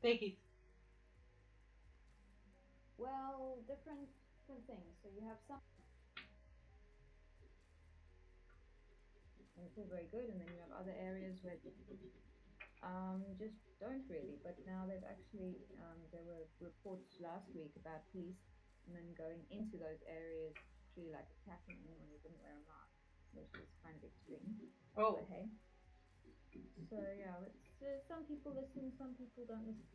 take it?
well, different things. So you have some and feel very good, and then you have other areas where just don't really. But now they've actually there were reports last week about policemen going into those areas, actually like attacking anyone who didn't wear a mask, which is kind of extreme.
Oh,
But hey, so yeah, it's some people listen, some people don't listen.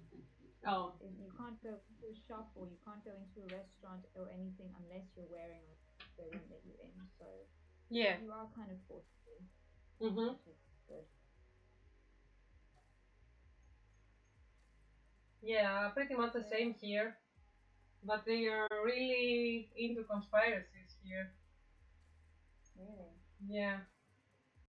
oh,
You can't go into a shop or you can't go into a restaurant or anything unless you're wearing a mask. They won't let you in. So
yeah.
you are kind of forced to,
Mm-hmm.
which is good.
Yeah, pretty much the
So yeah,
same here. But they are really into conspiracies here.
really.
Yeah.